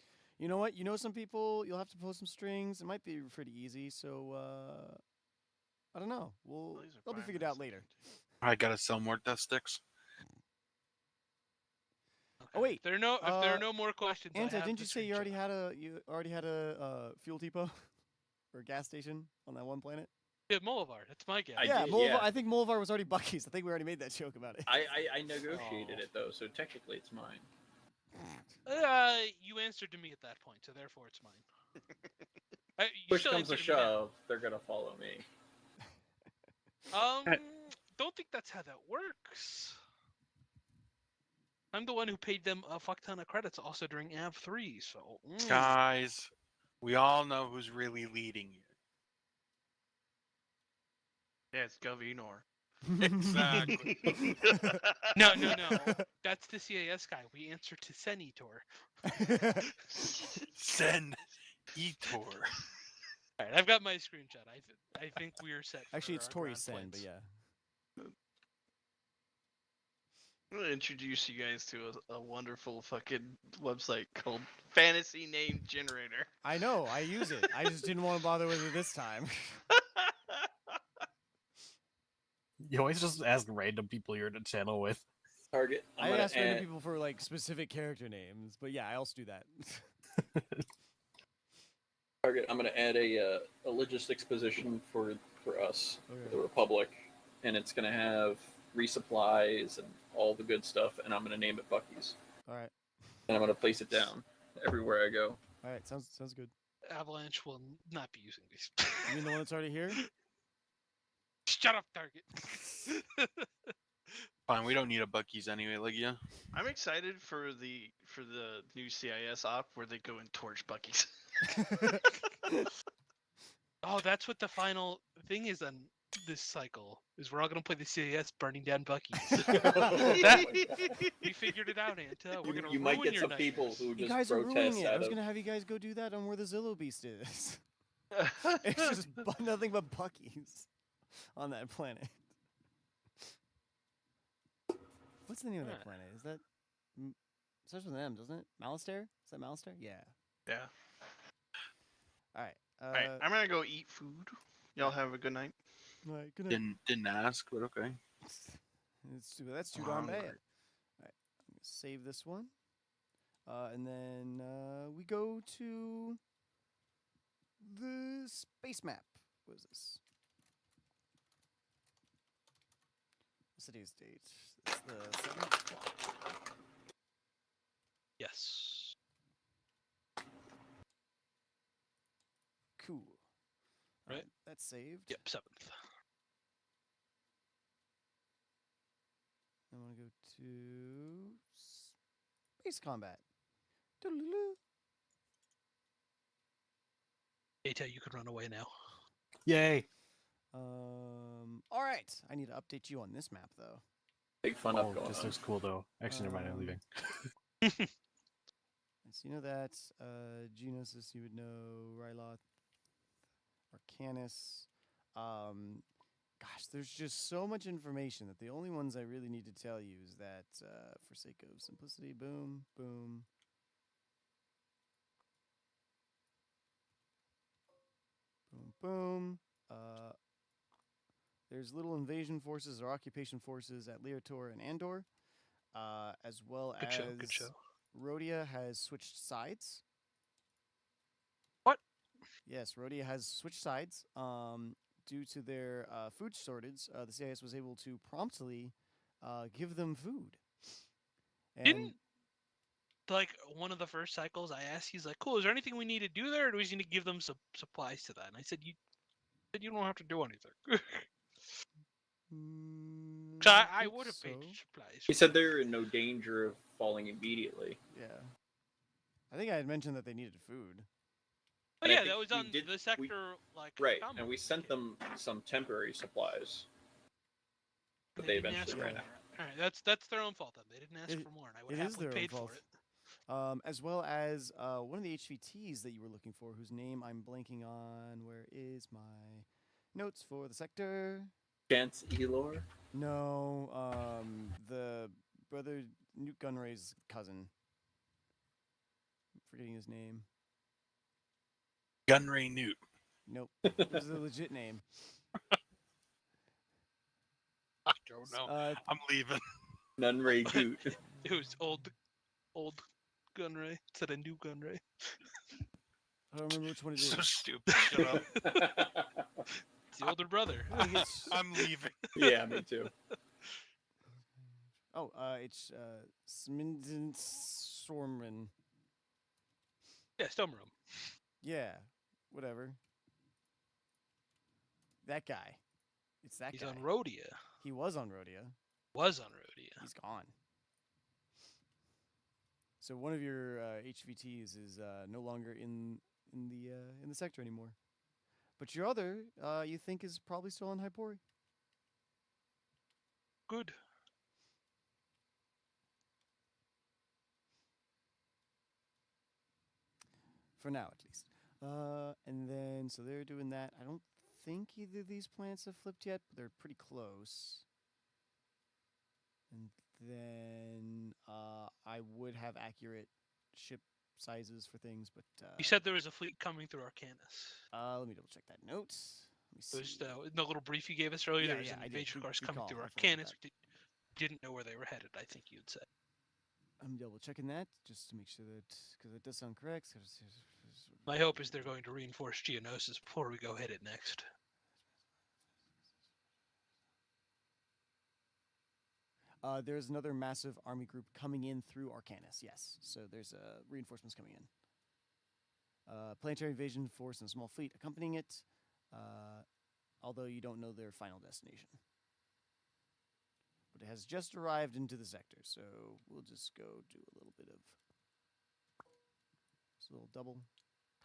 You know what? You know some people. You'll have to pull some strings. It might be pretty easy. So, I don't know. These are They'll be prime figured out later. I gotta sell more death sticks. Oh, wait, If there are no more questions, I Anta, have didn't the you say you already screenshot. had a fuel depot or a gas station on that one planet? Yeah, Molivar. That's my guess. I yeah, did, Molvar. yeah. I think Molvar was already Bucky's. I think we already made that joke about it. I negotiated Oh. it though, so technically it's mine. You answered to me at that point, so therefore it's mine. You Push still comes to answered me now. shove, they're gonna follow me. Don't think that's how that works. I'm the one who paid them a fuck ton of credits also during AV3, so. Guys, we all know who's really leading you. Yeah, it's Govinor. Exactly. No. That's the CAS guy. We answer to Senator. Sen Etor. Alright, I've got my screenshot. I think we are set. Actually, for it's our Tori ground Sen, planes. but yeah. I'm gonna introduce you guys to a wonderful fucking website called Fantasy Name Generator. I know. I use it. I just didn't want to bother with it this time. You always just ask random people you're in a channel with. Target, I'm I gonna ask random add- people for like specific character names, but yeah, I also do that. Target, I'm gonna add a logistics position for us, for the Okay. Republic, and it's gonna have resupplies and all the good stuff, and I'm gonna name it Bucky's, All right. and I'm gonna place it down everywhere I go. All right. Sounds good. Avalanche will not be using these. You mean the one that's already here? Shut up, Target. Fine, we don't need a Bucky's anyway, like yeah. I'm excited for the new CIS op where they go and torch Bucky's. Oh, that's what the final thing is on this cycle. Is we're all gonna play the CAS burning down Bucky's. We figured it out, Anta. We're gonna You might ruin get your some people nightmares. who You just guys are ruining protest it. I out was of. gonna have you guys go do that on where the Zillow Beast is. It's just nothing but Bucky's on that planet. What's the name of that Huh. planet? Is that starts with an M, doesn't it? Malistaire? Is that Malistaire? Yeah. Yeah. All right. All right, I'm gonna go eat food. Y'all have a good night. all right, good night. Didn't ask, but okay. That's too darn bad. All Hungry. right. I'm gonna save this one. And then we go to the space map. What is this? What's today's date? It's the 7th. Yes. Cool. Right. That's saved. Yep, 7th. I want to go to space combat. Doodle-doo. Data, you could run away now. Yay! All right. I need to update you on this map, though. Big fun Oh, up going this on. looks cool though. Actually, never mind. I'm leaving. So you know that Geonosis, you would know Ryloth, Arcanus. Gosh, there's just so much information that the only ones I really need to tell you is that, for sake of simplicity, boom, boom. Boom, boom. There's little invasion forces or occupation forces at Leotor and Andor, as well Good as show, good show. Rhodia has switched sides. What? Yes, Rhodia has switched sides. Due to their food shortage, the CIS was able to promptly give them food. And Didn't like one of the first cycles I asked, he's like, "Cool, is there anything we need to do there, or do we just need to give them some supplies to that?" And I said, "You don't have to do anything." So I think would have paid so. supplies. He said they're in no danger of falling immediately. Yeah. I think I had mentioned that they needed food. Oh And I yeah, think that was we on did- the we- sector, like Right, combo. and we sent them some temporary supplies, but They they didn't ask eventually for ran more. out. All right, that's their own fault then. They didn't ask It- for more, and I would it have is happily their own paid fault. for it. As well as one of the HVTs that you were looking for, whose name I'm blanking on. Where is my notes for the sector? Chance Elor? No, the brother Newt Gunray's cousin. I'm forgetting his name. Gunray Newt. Nope, it was a legit name. I don't know. I'm leaving. Nunray Goot. It was old Gunray instead of new Gunray. I don't remember which one it is. So stupid. Shut up. It's the older brother. I think it's I'm leaving. Yeah, me too. oh, it's Sminden Stormran. Yeah, Stoneroom. Yeah, whatever. That guy. It's that He's guy. on Rhodia. He was on Rhodia. Was on Rhodia. He's gone. So one of your HVTs is no longer in the sector anymore. But your other, you think, is probably still on Hypori. Good. For now, at least. And then, so they're doing that. I don't think either of these planets have flipped yet, but they're pretty close. And then I would have accurate ship sizes for things, but You said there was a fleet coming through Arcanus. let me double check that note. Let me It was see. in the little brief you gave us earlier. Yeah, There was yeah, an I did. invasion Good- course good coming call. through I forgot about Arcanus. We didn't know where they were headed. I think you'd said. I'm double checking that just to make sure that, because it does sound correct. My hope is they're going to reinforce Geonosis before we go hit it next. There's another massive army group coming in through Arcanus. Yes, so there's reinforcements coming in. Planetary invasion force and a small fleet accompanying it, although you don't know their final destination. But it has just arrived into the sector, so we'll just go do a little bit of just a little double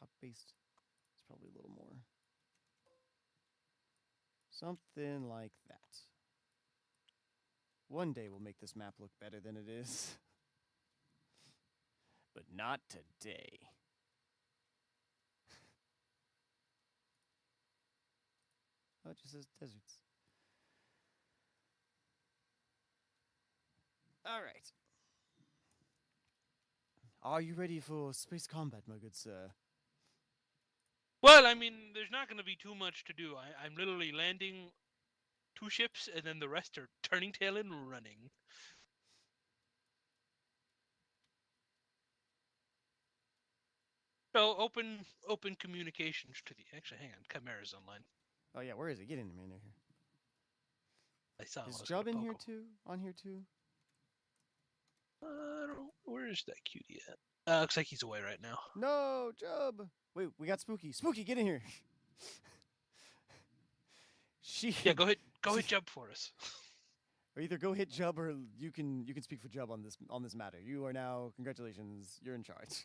copy paste. It's probably a little more. Something like that. One day we'll make this map look better than it is. But not today. Oh, it just says deserts. All right. Are you ready for space combat, my good sir? Well, I mean, there's not going to be too much to do. I'm literally landing 2 ships, and then the rest are turning tail and running. So open communications to the. Actually, hang on. Chimera's online. Oh yeah, where is he? Get in here. I saw him. Is I was Jub gonna in here poke him. too? On here too? I don't know. Where is that cutie at? Looks like he's away right now. No, Jub. Wait, we got Spooky. Spooky, get in here. She. Yeah, go hit she- Jub for us. Or either go hit Jub, or you can speak for Jub on this matter. You are now, congratulations, you're in charge.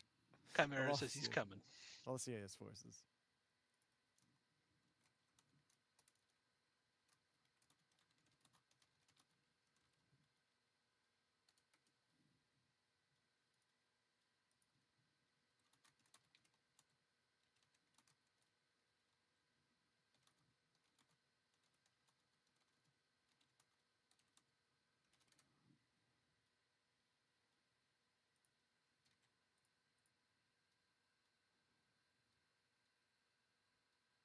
Chimera all says he's see it. coming. All CIS forces.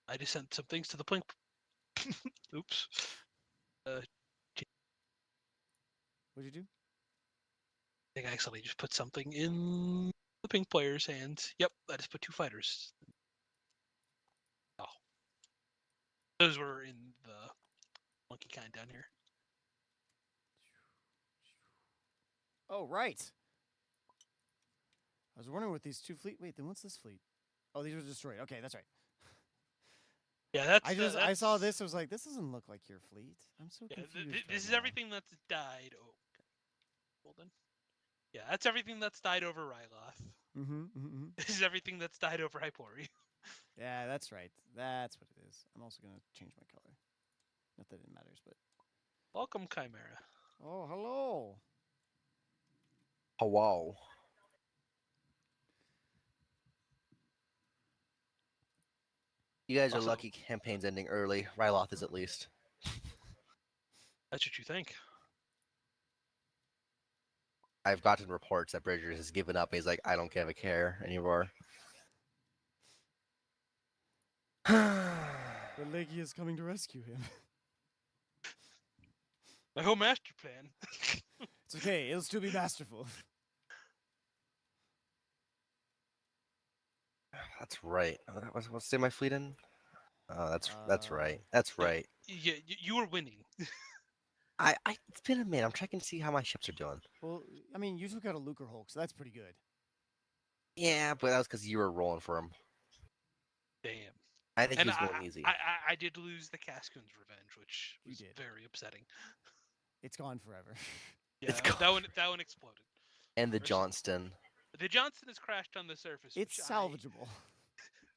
I just sent some things to the Plink. Oops. What'd you do? I think I accidentally just put something in the pink player's hands. Yep, I just put 2 fighters. Oh. Those were in the monkey kind down here. Oh, right. I was wondering what these 2 fleet. Wait, then what's this fleet? Oh, these were destroyed. Okay, that's right. Yeah, that's. I saw this. I was like, this doesn't look like your fleet. I'm so Yeah, confused. this right is now. everything that's died. Oh, hold on. Yeah, that's everything that's died over Ryloth. Mm-hmm. This is everything that's died over Hypori. Yeah, that's right. That's what it is. I'm also gonna change my color. Not that it matters, but. Welcome, Chimera. Oh, hello. Hello. You guys are Also- lucky campaign's ending early. Ryloth is at least. That's what you think. I've gotten reports that Bridgers has given up. He's like, I don't give a care anymore. But Leggy is coming to rescue him. My whole master plan. It's okay. It'll still be masterful. That's right. What's say my fleet in? Oh, that's Uh, right. That's Yeah. right. Yeah, you were winning. It's been a minute. I'm checking to see how my ships are doing. Well, I mean, you took out a Lucre Hulk, so that's pretty good. Yeah, but that was because you were rolling for him. Damn. I think And he was going easy. I did lose the Cascoon's Revenge, which You was did. very upsetting. It's gone forever. Yeah, It's that one exploded. And the Versus- Johnston. The Johnson has crashed on the surface. It's salvageable.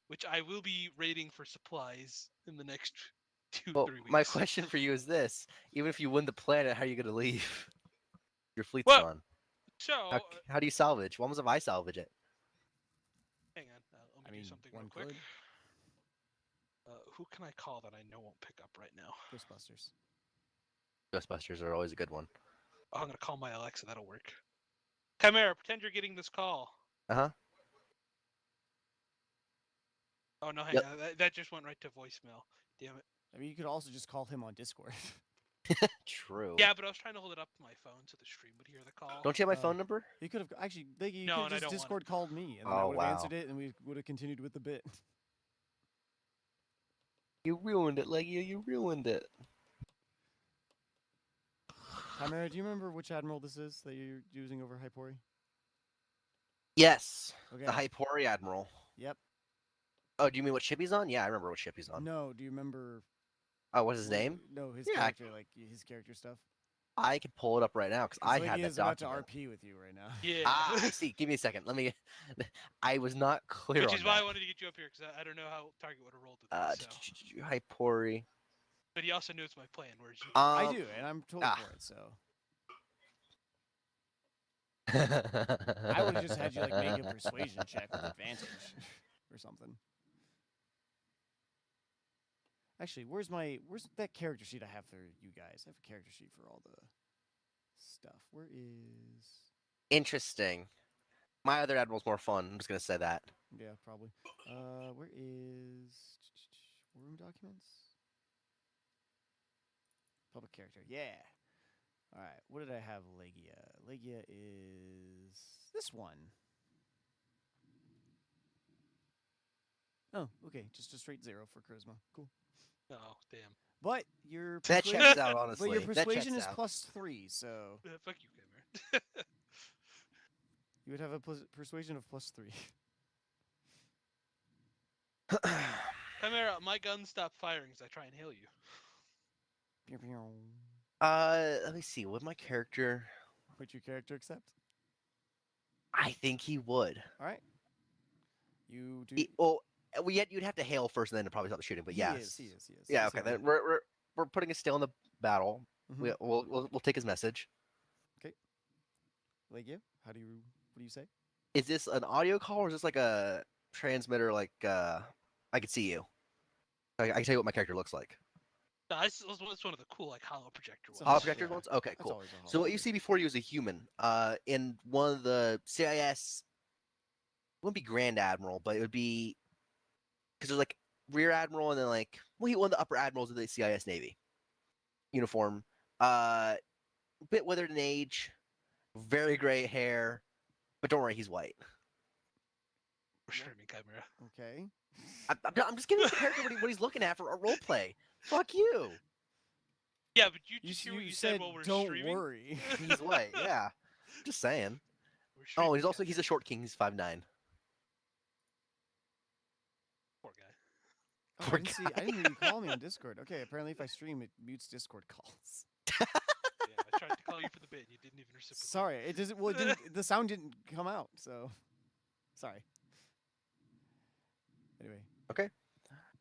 Which I will be raiding for supplies in the next 2-3 Well, weeks. my question for you is this: even if you win the planet, how are you going to leave? Your fleet's Well, gone. So, How do you salvage? When was if I salvage it? hang on. Let me I mean, do something one real quick. could. Who can I call that I know won't pick up right now? Ghostbusters. Ghostbusters are always a good one. Oh, I'm going to call my Alexa. That'll work. Chimera, pretend you're getting this call. Uh-huh. Oh, no, hang Yep. on. That just went right to voicemail. Damn it. I mean, you could also just call him on Discord. True. Yeah, but I was trying to hold it up to my phone so the stream would hear the call. Don't you have my Oh. phone number? You could have actually, Leggy, you No, could and I have just don't want Discord it. called me, and then I Oh, would have wow. answered it, and we would have continued with the bit. You ruined it, Leggy. You ruined it. Chimera, do you remember which admiral this is that you're using over Hypori? Yes. Okay. The Hypori Admiral. Yep. Oh, do you mean what ship he's on? Yeah, I remember what ship he's on. No, do you remember Oh, what's his what- name? No, his Yeah. character, like his character stuff. I can pull it up right now because I had Leggy that is about to document. RP with you right now. Yeah. Ah, I see. Give me a second. Let me. I was not clear Which on is why I that. wanted to get you up here, because I don't know how Target would have rolled with this. So. Hypori. But he also knows my plan, whereas you I do, and I'm totally ah. for it. So I would have just had you like make a persuasion check with advantage or something. Actually, where's that character sheet I have for you guys? I have a character sheet for all the stuff. Where is? Interesting. My other admiral's more fun. I'm just gonna say that. Yeah, probably. Where is War Room Documents? Public character. Yeah. All right. What did I have? Legia. Legia is this one. Oh, okay, just a straight 0 for charisma. Cool. Oh, damn. But your That persuasion, checks out, but honestly. your That persuasion checks is out. +3, so Fuck you, Cameron. you would have a persuasion of +3. Chimera, my gun stopped firing as I try and heal you. Pew, pew. Let me see. Would my character? Would your character accept? I think he would. All right. You do. Well, you'd have to hail first, and then to probably stop the shooting. But He yes, is. He is. Yeah. He's Okay. happy. Then we're putting a still in the battle. Mhm. We'll take his message. Legia, what do you say? Is this an audio call or is this like a transmitter? Like I can see you. I can tell you what my character looks like. No, it's one of the cool like hollow projector It's ones. a Hollow Yeah. projector ones. Okay, That's cool. always a So what holiday. you see before you is a human. In one of the CIS, it wouldn't be Grand Admiral, but it would be because there's like Rear Admiral and then like one of the upper admirals of the CIS Navy uniform. Bit withered in age, very gray hair, but don't worry, he's white. We're streaming Chimera. Okay. I'm just giving the character what he's looking at for a role play. Fuck you. Yeah, but you You, just hear you what you said, said while we're don't streaming. worry. He's white. Yeah. Just saying. We're Oh, streaming, he's a short king. He's 5'9". Poor guy. Oh, Poor I didn't hear you call me on Discord. Okay, apparently if I stream, it mutes Discord calls. Yeah, I tried to call you for the bit. You didn't even reciprocate. Sorry, it doesn't. Well, it didn't. The sound didn't come out. So, sorry. Anyway. Okay.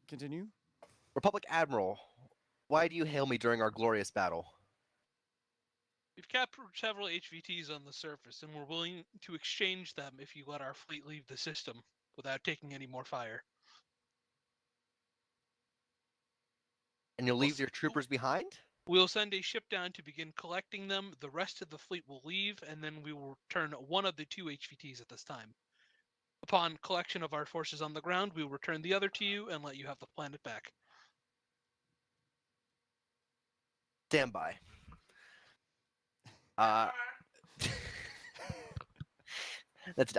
Continue. Republic Admiral, why do you hail me during our glorious battle? We've captured several HVTs on the surface, and we're willing to exchange them if you let our fleet leave the system without taking any more fire. And you'll leave your troopers behind? We'll send a ship down to begin collecting them. The rest of the fleet will leave, and then we will return one of the 2 HVTs at this time. Upon collection of our forces on the ground, we will return the other to you and let you have the planet back. Stand by. I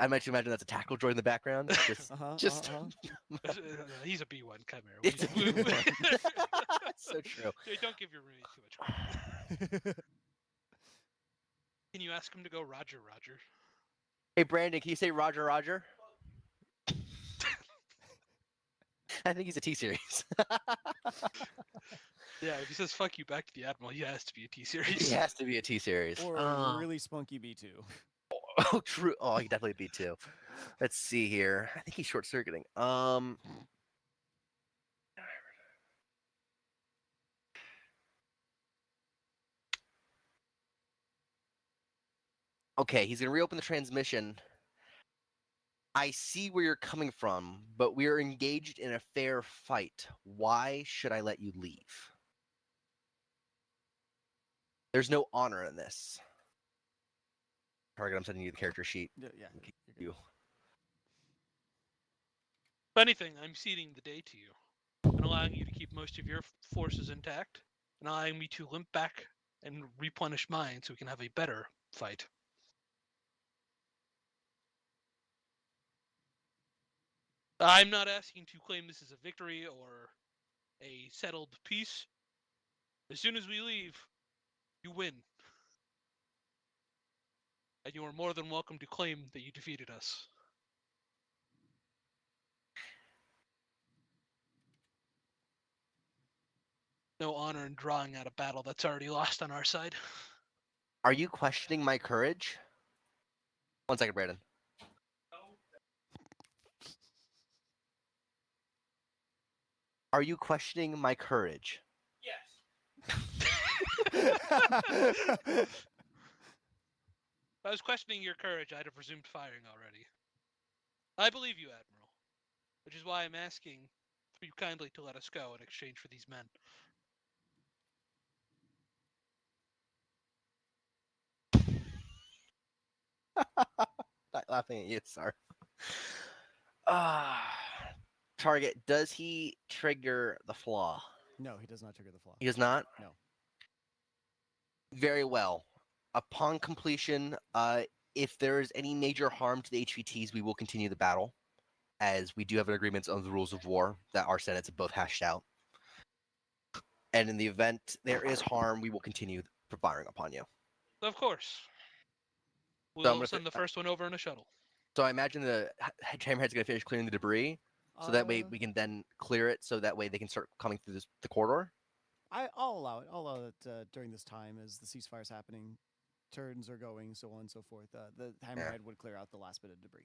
might imagine that's a tackle droid in the background. Just He's a B1 Chimera. It's a B1. So true. Don't give your roommate too much credit. Can you ask him to go Roger, Roger? Hey, Brandon, can you say Roger, Roger? I think he's a T-Series. Yeah, if he says "fuck you" back to the Admiral, he has to be a He T-Series. has to be a T-Series. Or a really spunky B2. Oh, true. Oh, he definitely be too. Let's see here. I think he's short circuiting. Okay, he's gonna reopen the transmission. I see where you're coming from, but we are engaged in a fair fight. Why should I let you leave? There's no honor in this. Target, I'm sending you the character sheet. Yeah. Okay, you're good. you. If anything, I'm ceding the day to you and allowing you to keep most of your forces intact and allowing me to limp back and replenish mine so we can have a better fight. I'm not asking to claim this as a victory or a settled peace. As soon as we leave, you win. And you are more than welcome to claim that you defeated us. No honor in drawing out a battle that's already lost on our side. Are you questioning my courage? 1 second, Brandon. Are you questioning my courage? If I was questioning your courage, I'd have resumed firing already. I believe you, Admiral, which is why I'm asking for you kindly to let us go in exchange for these men. Not laughing at you, sorry. Target, does he trigger the flaw? No, he does not trigger the flaw. He does not? No. Very well. Upon completion, if there is any major harm to the HVTs, we will continue the battle. as we do have an agreement on the rules of war that our senates have both hashed out. And in the event there is harm, we will continue firing upon you. Of course. I'm We'll gonna send the first one over in a shuttle. So I imagine the Hammerhead's going to finish clearing the debris, so that way Uh, we can then clear it, so that way they can start coming through the corridor. I'll allow it. I'll allow it during this time as the ceasefire's happening, turns are going, so on and so forth. The Hammerhead would clear out the last bit of debris.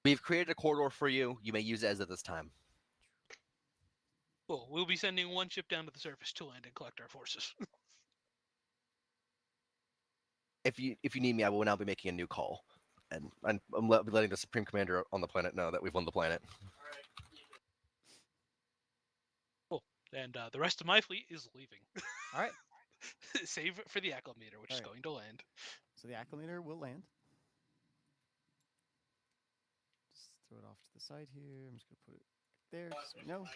We've created a corridor for you. You may use it as of this time. Cool. We'll be sending one ship down to the surface to land and collect our forces. If you need me, I will now be making a new call, and I'm letting the Supreme Commander on the planet know that we've won the planet. Cool. And the rest of my fleet is leaving. All right. Save it for the acclimator, which is Alright. going to land. So the acclimator will land. Just throw it off to the side here. I'm just gonna put it there, so we know.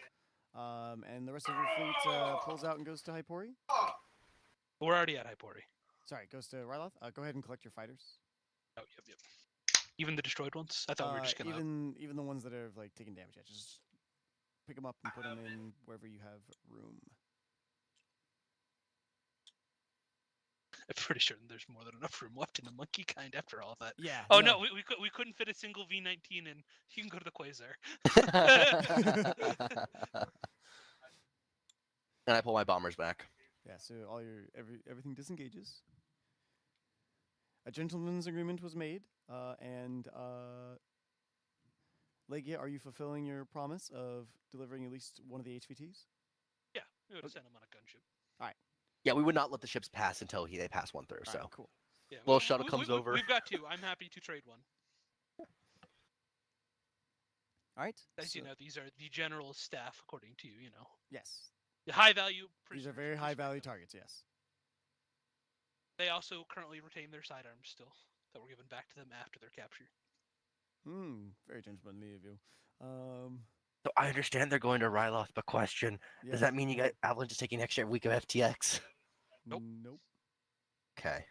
And the rest of your fleet pulls out and goes to Hypori. We're already at Hypori. Sorry, goes to Ryloth. Go ahead and collect your fighters. Oh, yep. Even the destroyed ones? I thought we were just gonna. even the ones that are like taking damage. Yeah, just pick them up and put them in wherever you have room. I'm pretty sure there's more than enough room left in the monkey kind after all that. Yeah. Oh no, we couldn't fit a single V19 in. You can go to the Quasar. And I pull my bombers back. Yeah, so all your everything disengages. A gentleman's agreement was made, and Legia, are you fulfilling your promise of delivering at least one of the HVTs? Yeah, we would have sent him on a gunship. Yeah, we would not let the ships pass until they pass one through. All So right, cool. Yeah, Little shuttle comes over. We've got two. I'm happy to trade one. All right. As you so- know, these are the general staff, according to you. You know, Yes. the high value. These are prisoners, very respect high value them. targets. Yes. They also currently retain their sidearms still, that were given back to them after their capture. Very gentlemanly of you. So I understand they're going to Ryloth, but question: Yes. does that mean you got Avalanche is taking an extra week of FTX? Nope. Nope. Okay.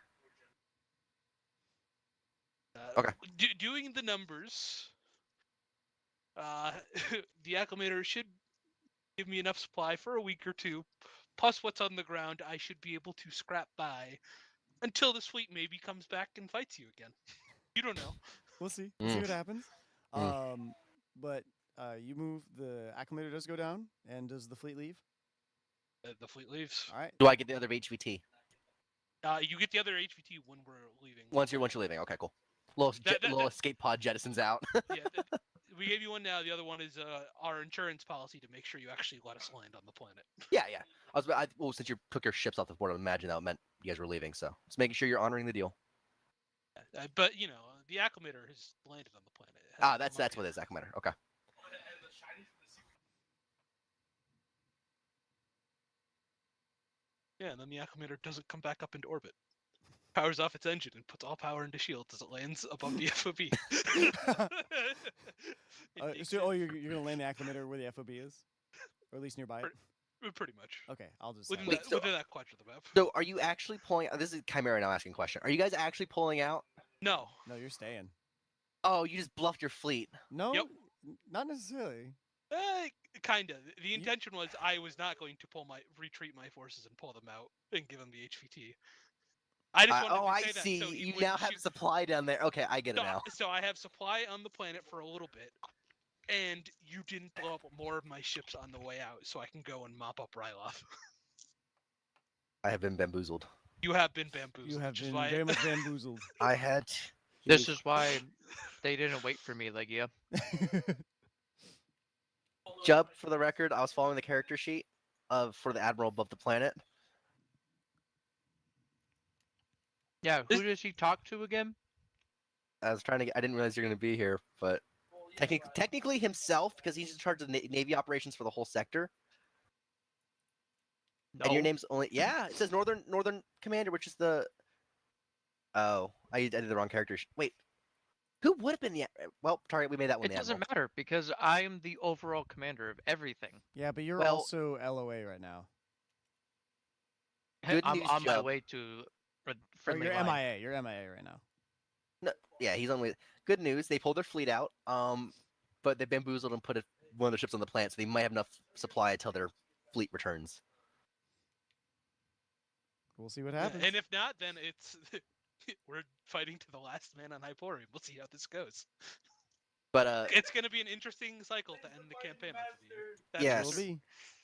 Okay. Doing the numbers, the acclimator should give me enough supply for a week or two, plus what's on the ground. I should be able to scrap by until this fleet maybe comes back and fights you again. You don't know. We'll see. We'll see Mm. what happens. Mm. But you move. The acclimator does go down, and does the fleet leave? The fleet leaves. All right. Do I get the other HVT You get the other HVT when we're leaving. once you're leaving? Okay, cool. Little escape pod jettisons out. Yeah, we gave you one now. The other one is our insurance policy to make sure you actually let us land on the planet. Yeah. Well, since you took your ships off the board, I imagine that meant you guys were leaving. So just making sure you're honoring the deal. But you know, the acclimator has landed on the planet. It has That's come up what it is. That matter. Okay. Yeah, and then the acclimator doesn't come back up into orbit. Powers off its engine and puts all power into shields as it lands above the FOB. You're gonna land the acclimator where the FOB is, or at least nearby it. Pretty much. Okay, I'll just. Within, have Wait, it. that, within that quadrant of the map. So are you actually pulling? This is Chimera now asking a question. Are you guys actually pulling out? No. No, you're staying. Oh, you just bluffed your fleet. No, Yep. not necessarily. Kinda. The intention was I was not going to retreat my forces and pull them out and give them the HVT. I just wanted to I say that see. so he You wouldn't now have shoot- supply down there. Okay, I get it now. So I have supply on the planet for a little bit, and you didn't blow up more of my ships on the way out, so I can go and mop up Ryloth. I have been bamboozled. You have been bamboozled. You have which is been why very much bamboozled. I had. This is why they didn't wait for me, Legia. Jub, for the record, I was following the character sheet for the Admiral above the planet. Yeah, This- who does he talk to again? I was trying to. I didn't realize you're going to be here, but technically himself, because he's in charge of Navy operations for the whole sector. And your No. name's only. Yeah, it says Northern Commander, which is the. Oh, I did the wrong character. Wait, who would have been the? Well, target. We made that one. It the doesn't Admiral. matter because I am the overall commander of everything. Yeah, but you're Well- also LOA right now. Good I'm news, on my Jub. way to Or friendly you're line. MIA. You're MIA right now. Yeah, he's on. Good news, they pulled their fleet out. But they bamboozled and put one of their ships on the planet, so they might have enough supply until their fleet returns. We'll see what Yeah, happens. and if not, then it's we're fighting to the last man on Hyporium. We'll see how this goes. But It's going to be an interesting cycle to end the campaign off of here. That's Yes. Will for sure. be.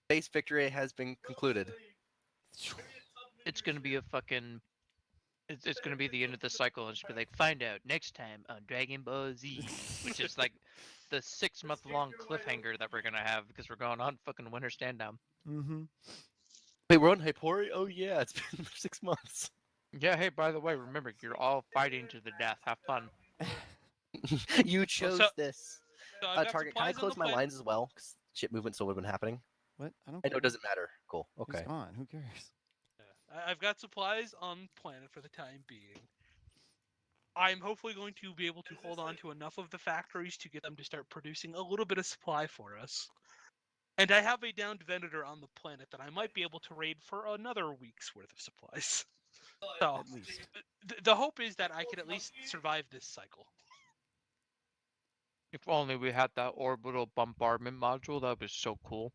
space victory has been concluded. It's gonna be a fucking. It's gonna be the end of the cycle and just be like, find out next time on Dragon Ball Z, which is like the 6-month-long cliffhanger that we're gonna have because we're going on fucking winter stand down. Mm-hmm. Wait, we're on Hypori? Oh yeah, it's been 6 months. Yeah. Hey, by the way, remember you're all fighting to the death. Have fun. You chose this. So I've got Target, can I supplies on close the my planet. lines as well? 'Cause ship movement still would have been happening. What? I don't I know care. it doesn't matter. Cool. He's Okay. gone. Who cares? I've got supplies on planet for the time being. I'm hopefully going to be able to hold on to enough of the factories to get them to start producing a little bit of supply for us. And I have a downed Venator on the planet that I might be able to raid for another week's worth of supplies. So At least. the hope is that I can at least survive this cycle. If only we had that orbital bombardment module. That was so cool.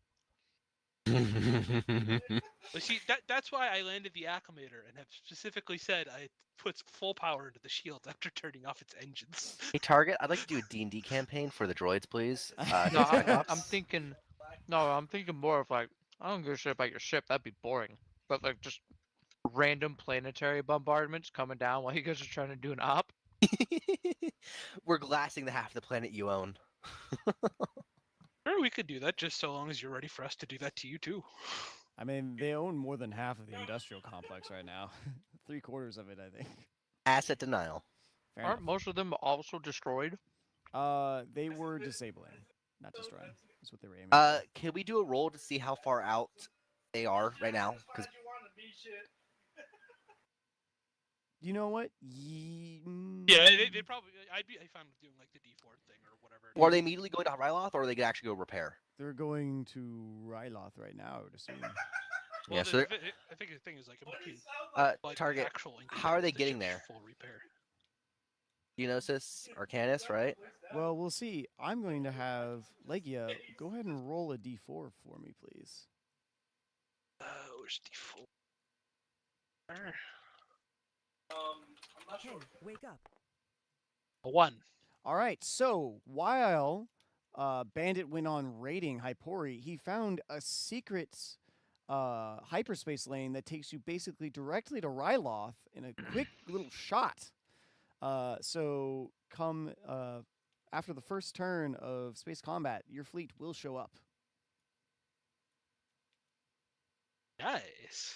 But see, that's why I landed the Acclimator and have specifically said I puts full power into the shield after turning off its engines. Hey, Target, I'd like to do a D&D campaign for the droids, please. No, Spec I'm Ops. thinking. No, I'm thinking more of like, I don't give a shit about your ship. That'd be boring. But like just random planetary bombardments coming down while you guys are trying to do an op. We're glassing the half of the planet you own. Sure, we could do that just so long as you're ready for us to do that to you too. I mean, they own more than half of the industrial complex right now. 3/4 of it, I think. Asset denial. Fair Aren't enough. most of them also destroyed? They were disabling, not destroying. That's what they were aiming for. Can we do a roll to see how far out they are right now? Because You know what? Yeah, they probably. I'd be fine with doing like the D4 thing or whatever. it Or are is. they immediately going to Ryloth, or are they gonna actually go repair? They're going to Ryloth right now, I would assume. Well, Yeah, so they're- I think the thing is like, in between, like Target, actual how are they incubators, the getting ship's there? Full repair. Geonosis, Arcanus, right? Well, we'll see. I'm going to have Legia go ahead and roll a d4 for me, please. Where's D4? Hey, wake up. A 1. All right. So while Bandit went on raiding Hypori, he found a secret hyperspace lane that takes you basically directly to Ryloth in a quick little shot. So come after the first turn of space combat, your fleet will show up. Nice.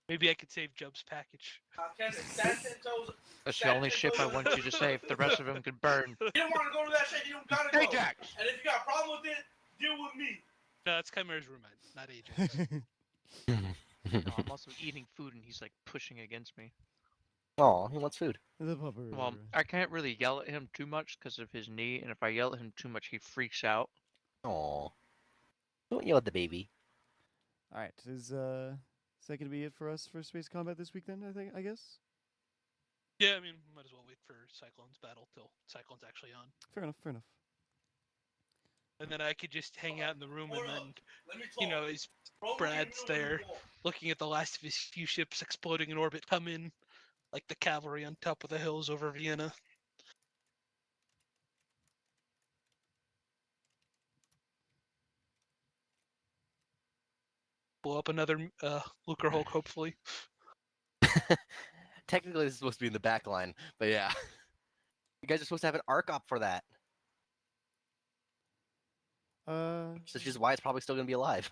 Maybe I could save Jub's package. That's the only ship I want you to save. The rest of them could burn. You don't want to go to that shit, you don't gotta go. Ajax! And if you got a problem with it, deal with me. No, that's Chimera's roommate, not Ajax. No, I'm also eating food and he's like pushing against me. Oh, he wants food. The pupper. Well, I can't really yell at him too much because of his knee, and if I yell at him too much, he freaks out. Oh, don't yell at the baby. All right. Is that going to be it for us for space combat this week then, I guess? Yeah, I mean, might as well wait for Cyclone's battle till Cyclone's actually on. Fair enough, fair enough. And then I could just hang out in the room Hold and up, then, let me you talk. know, as Bro, Brad's we ain't there really looking at the last of his few ships exploding in orbit come in, like the cavalry on top of the hills over Vienna. Blow up another Lucre Hulk, hopefully. Technically, this is supposed to be in the back line, but yeah. You guys are supposed to have an arc op for that. Uh, So which is why it's probably still going to be alive.